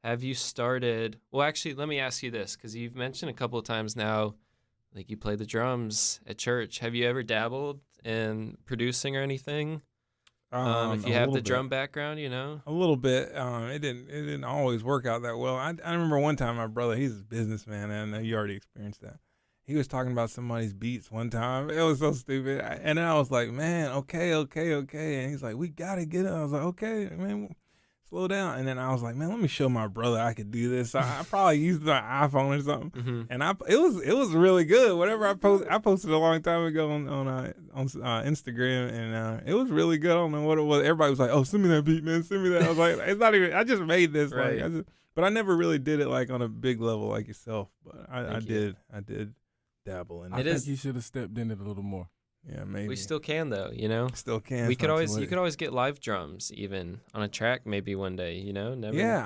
S1: have you started? Well, actually, let me ask you this because you've mentioned a couple of times now, like you play the drums at church. Have you ever dabbled in producing or anything? If you have the drum background, you know?
S2: A little bit. It didn't always work out that well. I remember one time my brother, he's a businessman, and I know you already experienced that. He was talking about somebody's beats one time. It was so stupid. And then I was like, man, okay. And he's like, we got to get it. I was like, okay, man, slow down. And then I was like, man, let me show my brother I could do this. So I probably used my iPhone or something. And it was really good. Whatever I posted a long time ago on Instagram, and it was really good. I don't know what it was. Everybody was like, oh, send me that beat, man. Send me that. I was like, it's not even, I just made this.
S1: Right.
S2: But I never really did it like on a big level like yourself. But I did dabble in it.
S4: I think you should have stepped in it a little more.
S2: Yeah, maybe.
S1: We still can though, you know.
S2: Still can.
S1: You could always get live drums even on a track maybe one day, you know. Never.
S2: Yeah,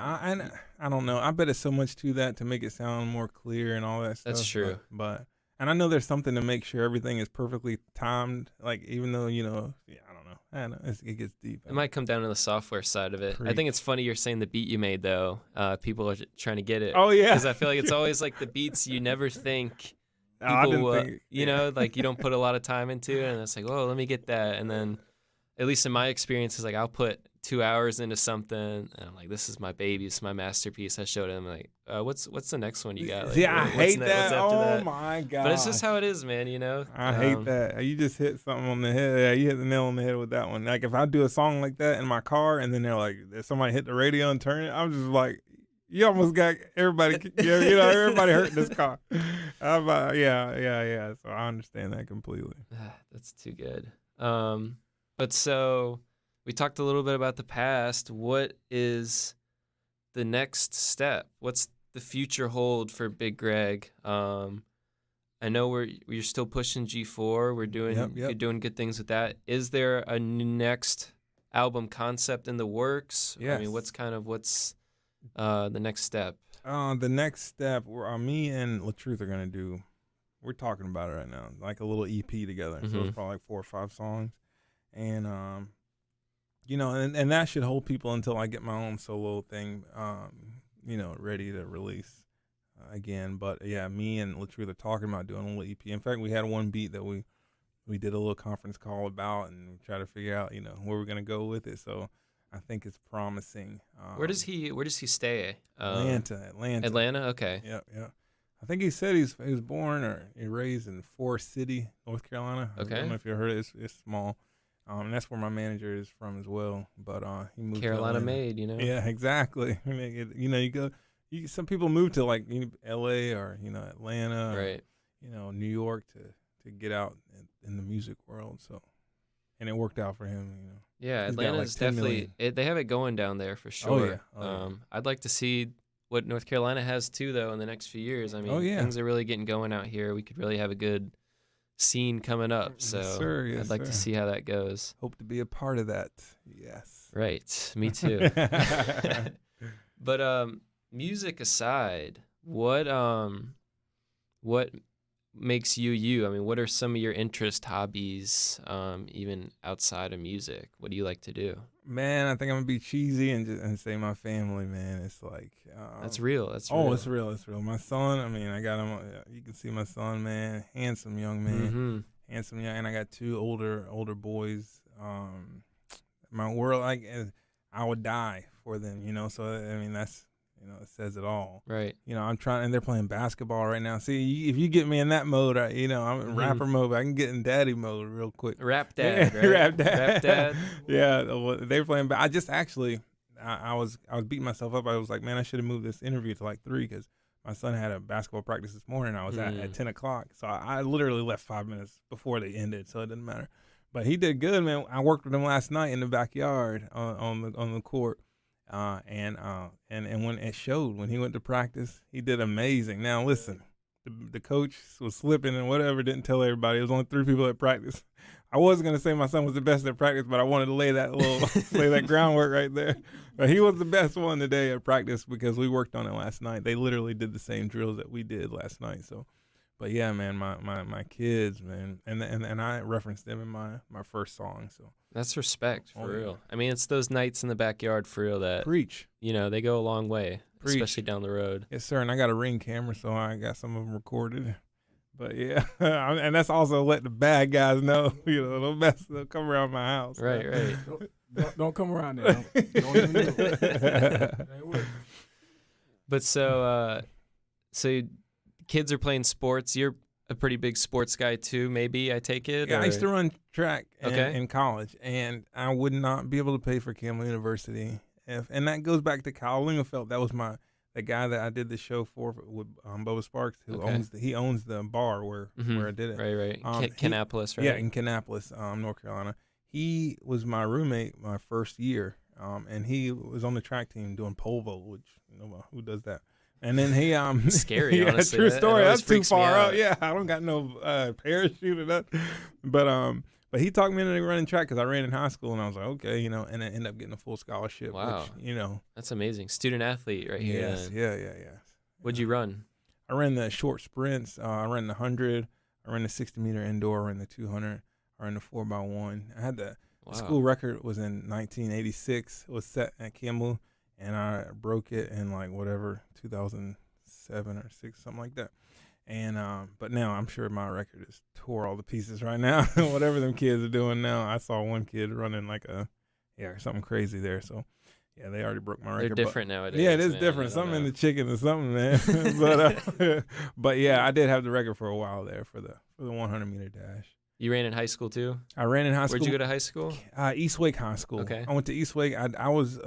S2: I don't know. I bet it's so much to that to make it sound more clear and all that stuff.
S1: That's true.
S2: But and I know there's something to make sure everything is perfectly timed. Like even though I don't know. It gets deep.
S1: It might come down to the software side of it. I
S2: Preach.
S1: think it's funny you're saying the beat you made though. People are trying to get it.
S2: Oh yeah.
S1: Because I feel like it's always like the beats you never think.
S2: I didn't
S1: People,
S2: think.
S1: you know, like you don't put a lot of time into it, and it's like, oh, let me get that, and then, at least in my experience, is like I'll put 2 hours into something, and I'm like, this is my baby, it's my masterpiece. I showed him like, what's the next one you got? Like,
S2: Yeah, I hate
S1: what's
S2: that.
S1: after
S2: Oh
S1: that?
S2: my god.
S1: But it's just how it is, man. You know.
S2: I hate that. You just hit something on the head. Yeah, you hit the nail on the head with that one. Like if I do a song like that in my car, and then they're like, somebody hit the radio and turn it, I'm just like. You almost got everybody, everybody hurt in this car. Yeah. So I understand that completely.
S1: That's too good. But so we talked a little bit about the past. What is the next step? What's the future hold for Big Greg? I know we're still pushing G4. We're doing You're doing good things with that. Is there a next album concept in the works?
S2: Yes.
S1: I mean, what's the next step?
S2: The next step, me and LaTruth are gonna do. We're talking about it right now, like a little EP together. So it's probably like 4 or 5 songs, and and that should hold people until I get my own solo thing, ready to release again. But yeah, me and LaTruth are talking about doing a little EP. In fact, we had one beat that we did a little conference call about, and we try to figure out where we're gonna go with it. So. I think it's promising.
S1: Where does he stay?
S2: Atlanta.
S1: Atlanta. Okay.
S2: Yeah. I think he said he was born or raised in Forest City, North Carolina.
S1: Okay.
S2: I don't know if you heard it. It's small. And that's where my manager is from as well. But he moved
S1: Carolina
S2: to
S1: made, you know.
S2: Yeah, exactly. I mean, you go. Some people move to like L.A. or Atlanta,
S1: right?
S2: Or, New York to get out in the music world. So. And it worked out for him,
S1: Yeah,
S2: He's
S1: Atlanta
S2: got,
S1: is definitely they have it going down there for sure.
S2: Oh, yeah.
S1: I'd like to see what North Carolina has too, though, in the next few years. I mean, things are really getting going out here. We could really have a good scene coming up. So
S2: Yes, sir. Yes,
S1: I'd like to see how that goes.
S2: Hope to be a part of that. Yes.
S1: Right. Me too. But music aside, what makes you? I mean, what are some of your interest, hobbies, even outside of music? What do you like to do?
S2: Man, I think I'm gonna be cheesy and say my family. Man, it's like
S1: that's real.
S2: It's real. My son. I mean, I got him. You can see my son, man. Handsome young man. Handsome young, and I got 2 older boys. My world, I would die for them. So I mean, that's. It says it all.
S1: Right.
S2: I'm trying, and they're playing basketball right now. See, if you get me in that mode, I'm in rapper mode, but I can get in daddy mode real quick.
S1: Rap dad, right?
S2: Rap dad.
S1: Yeah,
S2: they're playing. I just actually, I was beating myself up. I was like, man, I should have moved this interview to like 3 because my son had a basketball practice this morning. I was at 10 o'clock, so I literally left 5 minutes before they ended, so it didn't matter. But he did good, man. I worked with him last night in the backyard on the court. And when it showed, when he went to practice, he did amazing. Now listen, the coach was slipping and whatever, didn't tell everybody. It was only 3 people at practice. I wasn't gonna say my son was the best at practice, but I wanted to lay that groundwork right there. But he was the best one today at practice because we worked on it last night. They literally did the same drills that we did last night. So. But yeah, man, my kids, man, and I referenced them in my first song. So
S1: that's respect for real. I mean, it's those nights in the backyard for real that
S2: preach.
S1: They go a long way, especially down the road.
S2: Yes, sir. And I got a Ring camera, so I got some of them recorded. But yeah, and that's also let the bad guys know, they'll come around my house.
S1: Right.
S4: Don't come around there. Don't even do it.
S1: But so kids are playing sports. You're a pretty big sports guy too, maybe, I take it?
S2: Yeah, I used to run track in college, and I would not be able to pay for Campbell University. And that goes back to Kyle Lingelfeld. That was the guy that I did the show for with Bubba Sparks, who owns the bar where I did it.
S1: Right. Kannapolis, right?
S2: Yeah, in Kannapolis, North Carolina. He was my roommate my first year, and he was on the track team doing pole vault, which who does that? And then he
S1: Scary,
S2: yeah,
S1: honestly.
S2: true
S1: That
S2: story.
S1: always
S2: That's too
S1: freaks me
S2: far
S1: out.
S2: out. Yeah, I don't got no parachute or nothing. But he talked me into running track because I ran in high school, and I was like, okay, and I ended up getting a full scholarship.
S1: Wow.
S2: Which,
S1: That's amazing. Student athlete right here.
S2: yes,
S1: Then.
S2: yeah.
S1: What'd you run?
S2: I ran the short sprints. I ran the 100. I ran the 60-meter indoor. I ran the 200. I ran the 4x1. I had the school record was in 1986. It was set at Kimball, and I broke it in 2007 or 6, something like that. And but now I'm sure my record is tore all the pieces right now. Whatever them kids are doing now. I saw one kid running something crazy there. So yeah, they already broke my record.
S1: They're different nowadays.
S2: Yeah, it is
S1: man.
S2: different. Something in the chicken or something, man. but yeah, I did have the record for a while there for the 100-meter dash.
S1: You ran in high school too?
S2: I ran in high school.
S1: Where'd you go to high school?
S2: East Wake High School.
S1: Okay.
S2: I went to East Wake. I was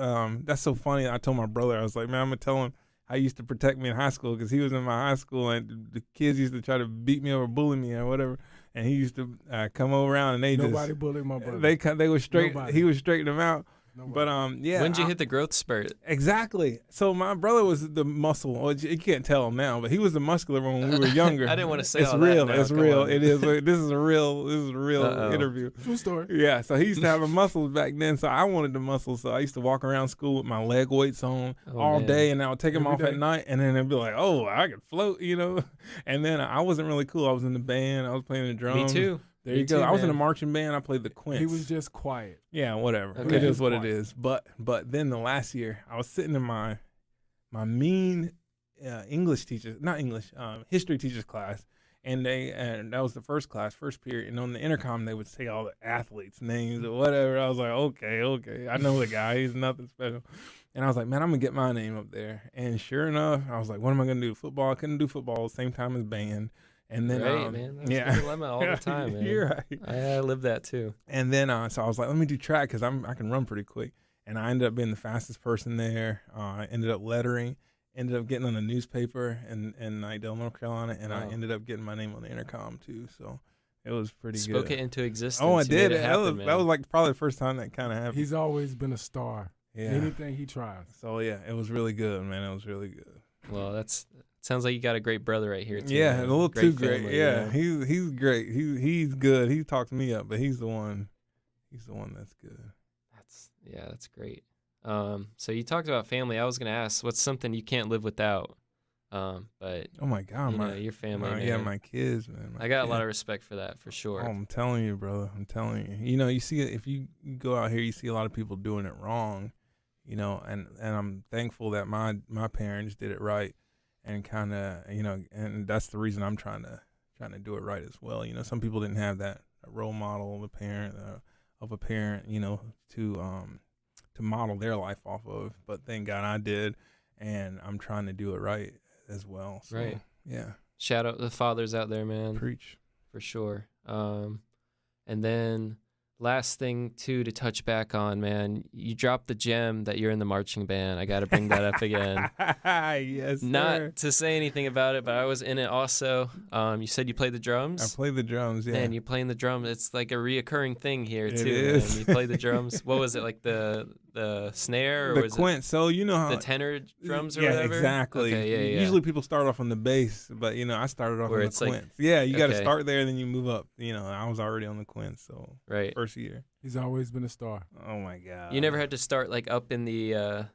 S2: that's so funny. I told my brother, I was like, man, I'm gonna tell him how he used to protect me in high school because he was in my high school and the kids used to try to beat me or bully me or whatever. And he used to come around and
S4: Nobody bullied my brother.
S2: They were straight.
S4: Nobody.
S2: He was straightening them out.
S4: Nobody.
S2: But yeah.
S1: When'd you hit the growth spurt?
S2: Exactly. So my brother was the muscle. Well, you can't tell him now, but he was the muscular one when we were younger.
S1: I didn't want to say
S2: it's
S1: all
S2: real.
S1: that. No,
S2: it's
S1: come
S2: real.
S1: on.
S2: It is. This is a real
S1: Uh-oh.
S2: interview.
S4: True story.
S2: Yeah. So he used to have the muscles back then. So I wanted the muscles. So I used to walk around school with my leg weights on all
S1: man.
S2: day, and I would take them
S4: Every
S2: off
S4: day.
S2: at night, and then they'd be like, "Oh, I could float," And then I wasn't really cool. I was in the band. I was playing the drums.
S1: Me too.
S2: There
S1: Me
S2: you go.
S1: too,
S2: I was in a
S1: man.
S2: marching band. I played the quints.
S4: He was just quiet.
S2: Yeah, whatever.
S1: Okay.
S2: It is what it
S4: Quiet.
S2: is. But then the last year, I was sitting in my mean history teacher's class, and that was the first period. And on the intercom, they would say all the athletes' names or whatever. I was like, okay, I know the guy. He's nothing special. And I was like, man, I'm gonna get my name up there. And sure enough, I was like, what am I gonna do? Football? I couldn't do football at the same time as band. And then,
S1: Right, man. That's
S2: yeah,
S1: the dilemma all the time, man.
S2: You're right.
S1: I live that too.
S2: And then, so I was like, let me do track because I can run pretty quick. And I ended up being the fastest person there. I ended up lettering, ended up getting on a newspaper in Idell, North Carolina, and I
S1: Wow.
S2: ended up getting my name on the intercom too. So it was pretty
S1: Spoke
S2: good.
S1: it into existence.
S2: Oh, I
S1: You
S2: did.
S1: made it happen, man.
S2: That was like probably the first time that kind of happened.
S4: He's always been a star.
S2: Yeah.
S4: Anything he tries.
S2: So yeah, it was really good, man. It was really good.
S1: Well, sounds like you got a great brother right here too.
S2: Yeah,
S1: man.
S2: a little too
S1: family,
S2: great.
S1: you
S2: Yeah,
S1: know?
S2: he's great. He's good. He talks me up, but he's the one. He's the one that's good.
S1: That's great. So you talked about family. I was gonna ask, what's something you can't live without? But
S2: Oh my God,
S1: your family, man.
S2: yeah, my kids, man.
S1: I got a lot of respect for that, for sure.
S2: Oh, I'm telling you, brother. I'm telling you. You see it if you go out here, you see a lot of people doing it wrong. And I'm thankful that my parents did it right, and kind of, and that's the reason I'm trying to do it right as well. Some people didn't have that role model of a parent, to model their life off of. But thank God I did, and I'm trying to do it right as well. So,
S1: Right.
S2: Yeah.
S1: Shout out to the fathers out there, man.
S2: Preach.
S1: For sure. And then last thing too to touch back on, man, you dropped the gem that you're in the marching band. I got to bring that up again.
S2: Yes,
S1: Not
S2: sir.
S1: to say anything about it, but I was in it also. You said you played the drums.
S2: I play the drums. Yeah.
S1: Man, you playing the drums. It's like a reoccurring thing here
S2: It
S1: too.
S2: is.
S1: Man. You play the drums. What was it, like the snare or
S2: the
S1: was
S2: quint. So how
S1: it the tenor drums or
S2: yeah,
S1: whatever?
S2: exactly.
S1: Okay, yeah.
S2: Usually people start off on the bass, but I started off
S1: Where
S2: on the
S1: it's like-
S2: quints. Yeah, you got to
S1: okay.
S2: start there, then you move up. I was already on the quints, so
S1: Right.
S2: first year.
S4: He's always been a star.
S2: Oh my God.
S1: You never had to start like up in the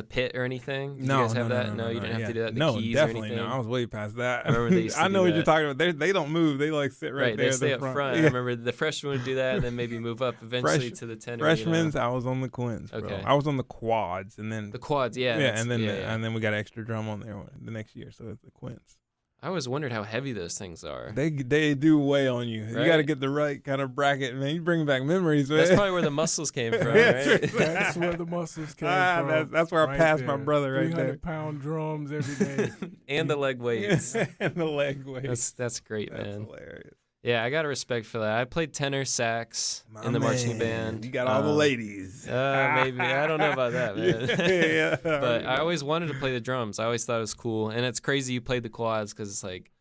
S1: pit or anything? Did
S2: No,
S1: you guys have
S2: no,
S1: that?
S2: no,
S1: You didn't have
S2: yeah.
S1: to do that. The
S2: No,
S1: keys
S2: definitely
S1: or anything?
S2: no. I was way past that.
S1: I remember they used to
S2: I
S1: do
S2: know what you're
S1: that.
S2: talking about. They don't move. They like sit right there.
S1: They stay
S2: at the
S1: up front. I
S2: Yeah.
S1: remember the freshmen would do that, and then maybe move up eventually to the tenor.
S2: Freshmen, I was on the quints, bro.
S1: Okay.
S2: I was on the quads, and then
S1: The quads, yeah.
S2: yeah,
S1: that's-
S2: and then
S1: yeah.
S2: and then we got an extra drum on there the next year, so it's the quints.
S1: I always wondered how heavy those things are.
S2: They do weigh on you. You
S1: Right?
S2: got to get the right kind of bracket, man. You bring back memories, man.
S1: That's probably where the muscles came from,
S2: Yeah,
S1: right?
S2: true.
S4: That's where the muscles came from.
S2: That's where I
S4: right
S2: passed my
S4: there.
S2: brother right there.
S4: 300-pound drums every day.
S1: And the leg weights.
S2: And the leg weights.
S1: That's great,
S2: That's
S1: man.
S2: hilarious.
S1: Yeah, I got to respect for that. I played tenor sax in the marching band.
S2: You got all the ladies.
S1: Maybe. I don't know about that, man.
S2: yeah.
S1: But I always wanted to play the drums. I always thought it was cool. And it's crazy you played the quads because it's like,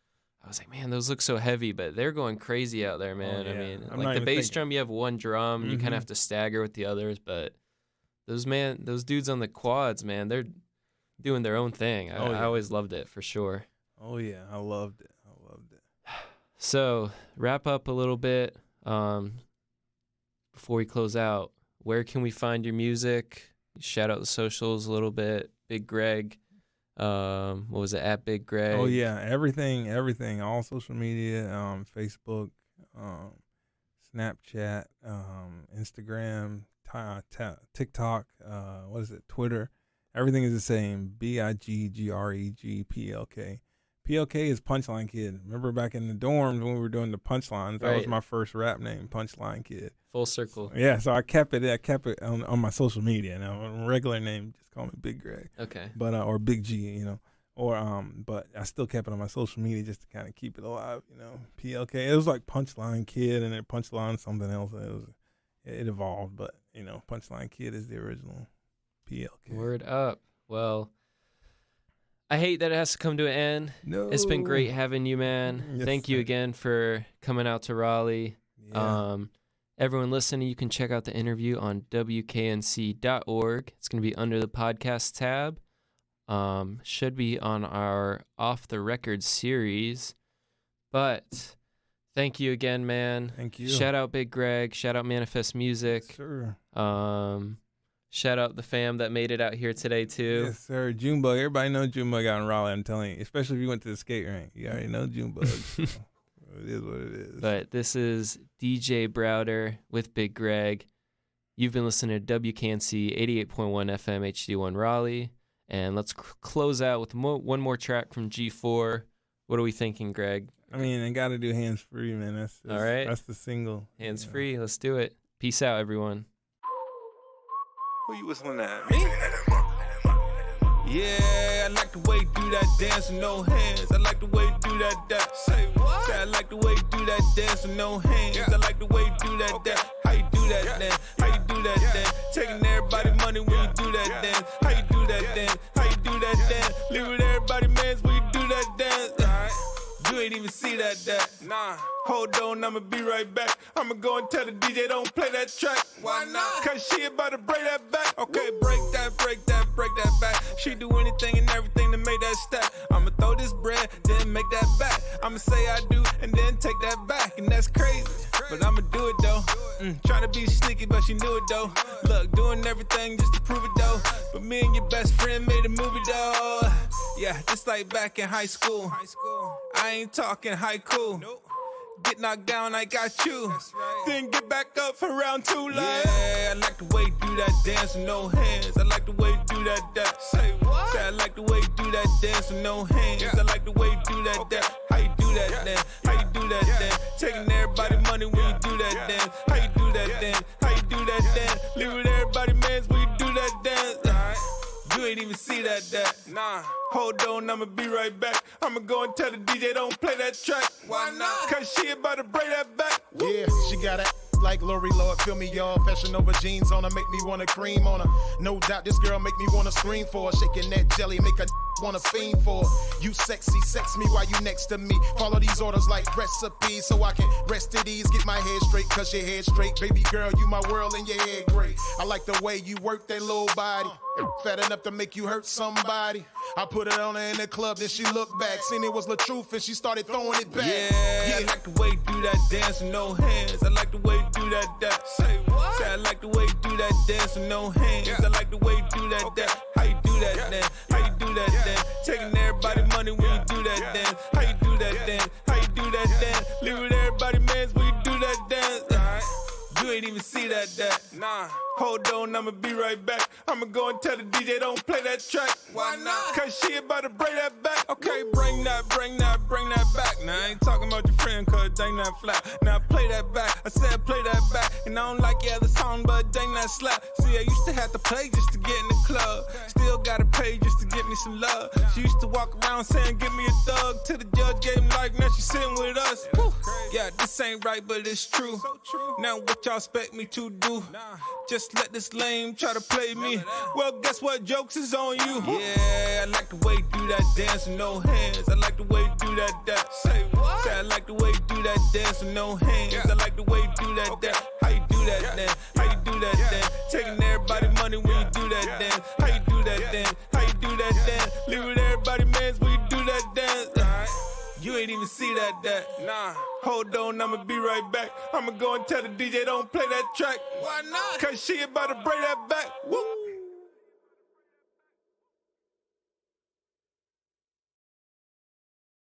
S1: I was like, man, those look so heavy, but they're going crazy out there, man.
S2: yeah.
S1: I mean,
S2: I'm
S1: like
S2: not
S1: the
S2: even
S1: bass
S2: thinking.
S1: drum, you have one drum. You kind of have to stagger with the others, but those dudes on the quads, man, doing their own thing. I always loved it for sure.
S2: Oh yeah, I loved it.
S1: So wrap up a little bit before we close out. Where can we find your music? Shout out the socials a little bit. Big Greg. What was it, at Big Greg?
S2: Oh yeah, everything, all social media, Facebook, Snapchat, Instagram, TikTok, Twitter. Everything is the same. BigGregPLK. PLK is Punchline Kid. Remember back in the dorms when we were doing the punchlines? That was my first rap name, Punchline Kid.
S1: Full circle.
S2: Yeah, so I kept it on my social media. Now, a regular name, just call me Big Greg.
S1: Okay.
S2: But or Big G, you know. But I still kept it on my social media just to kind of keep it alive, you know. PLK. It was like Punchline Kid and then Punchline something else. It evolved, but you know, Punchline Kid is the original PLK.
S1: Word up. Well, I hate that it has to come to an end.
S2: No.
S1: It's been great having you, man.
S2: Yes,
S1: Thank you again for coming out to Raleigh.
S2: Yeah.
S1: Everyone listening, you can check out the interview on WKNC.org. It's going to be under the podcast tab. Should be on our Off the Record series. But thank you again, man.
S2: Thank you.
S1: Shout out Big Greg. Shout out Manifest Music.
S2: Sure.
S1: Shout out the fam that made it out here today, too.
S2: Yes, sir. Junebug. Everybody knows Junebug out in Raleigh, I'm telling you. Especially if you went to the skate rink. You already know Junebug. So it is what it is.
S1: But this is DJ Browder with Big Greg. You've been listening to WKNC 88.1 FM HD1 Raleigh. And let's close out with one more track from G4. What are we thinking, Greg?
S2: I mean, I got to do Hands Free, man. That's
S1: all right.
S2: That's the single.
S1: Hands Free. Let's do it. Peace out, everyone.
S3: Who you whistling at? Me? Yeah, I like the way you do that dance with no hands. I like the way you do that. Say what? Say I like the way you do that dance with no hands. I like the way you do that. How you do that then? How you do that then? Taking everybody money when you do that dance. How you do that then? How you do that then? Live with everybody mans when you do that dance. You ain't even see that. Nah. Hold on, I'ma be right back. I'ma go and tell the DJ don't play that track. Why not? Cause she about to break that back. Okay, break that back. She do anything and everything to make that stack. I'ma throw this bread, then make that back. I'ma say I do, and then take that back. And that's crazy, but I'ma do it though. Trying to be sneaky, but she knew it though. Look, doing everything just to prove it though. But me and your best friend made a movie though. Yeah, just like back in high school. I ain't talking haiku. Get knocked down, I got you. Then get back up for round two. Like, yeah, I like the way you do that dance with no hands. I like the way you do that. Say what? Say I like the way you do that dance with no hands. I like the way you do that. How you do that then? How you do that then? Taking everybody money when you do that dance. How you do that then? How you do that then? Live with everybody mans when you do that dance. You ain't even see that. Nah. Hold on, I'ma be right back. I'ma go and tell the DJ don't play that track. Why not? Cause she about to break that back.
S5: Yeah, she got it like Lori Lord, feel me, y'all. Fashion over jeans on her, make me wanna cream on her. No doubt this girl make me wanna scream for her. Shaking that jelly, make her wanna fiend for her. You sexy, sex me while you next to me. Follow these orders like recipes so I can rest at ease. Get my head straight, cause your head straight. Baby girl, you my world and your head great. I like the way you work that little body. Fat enough to make you hurt somebody. I put it on her in the club, then she looked back. Seen it was the truth and she started throwing it back.
S3: Yeah, I like the way you do that dance with no hands. I like the way you do that. Say what? Say I like the way you do that dance with no hands. I like the way you do that. How you do that then? How you do that then? Taking everybody money when you do that dance. How you do that then? How you do that then? Live with everybody mans when you do that dance. You ain't even see that. Nah. Hold on, I'ma be right back. I'ma go and tell the DJ don't play that track. Why not? Cause she about to break that back. Okay, bring that back. Now I ain't talking about your friend cause it ain't that flat. Now play that back. I said play that back. And I don't like your other song, but it ain't that slap. See, I used to have to play just to get in the club. Still gotta pay just to get me some love. She used to walk around saying give me a thug. Till the judge gave him life, now she sitting with us. Woo. Yeah, this ain't right, but it's true. Now what y'all expect me to do? Just let this lame try to play me. Well, guess what? Jokes is on you. Yeah, I like the way you do that dance with no hands. I like the way you do that. Say what? Say I like the way you do that dance with no hands. I like the way you do that. How you do that then? How you do that then? Taking everybody money when you do that then. How you do that then? How you do that then? Live with everybody, mans when you do that dance. You ain't even see that. Nah. Hold on, I'ma be right back. I'ma go and tell the DJ don't play that track. Why not? Cause she about to break that back. Woo.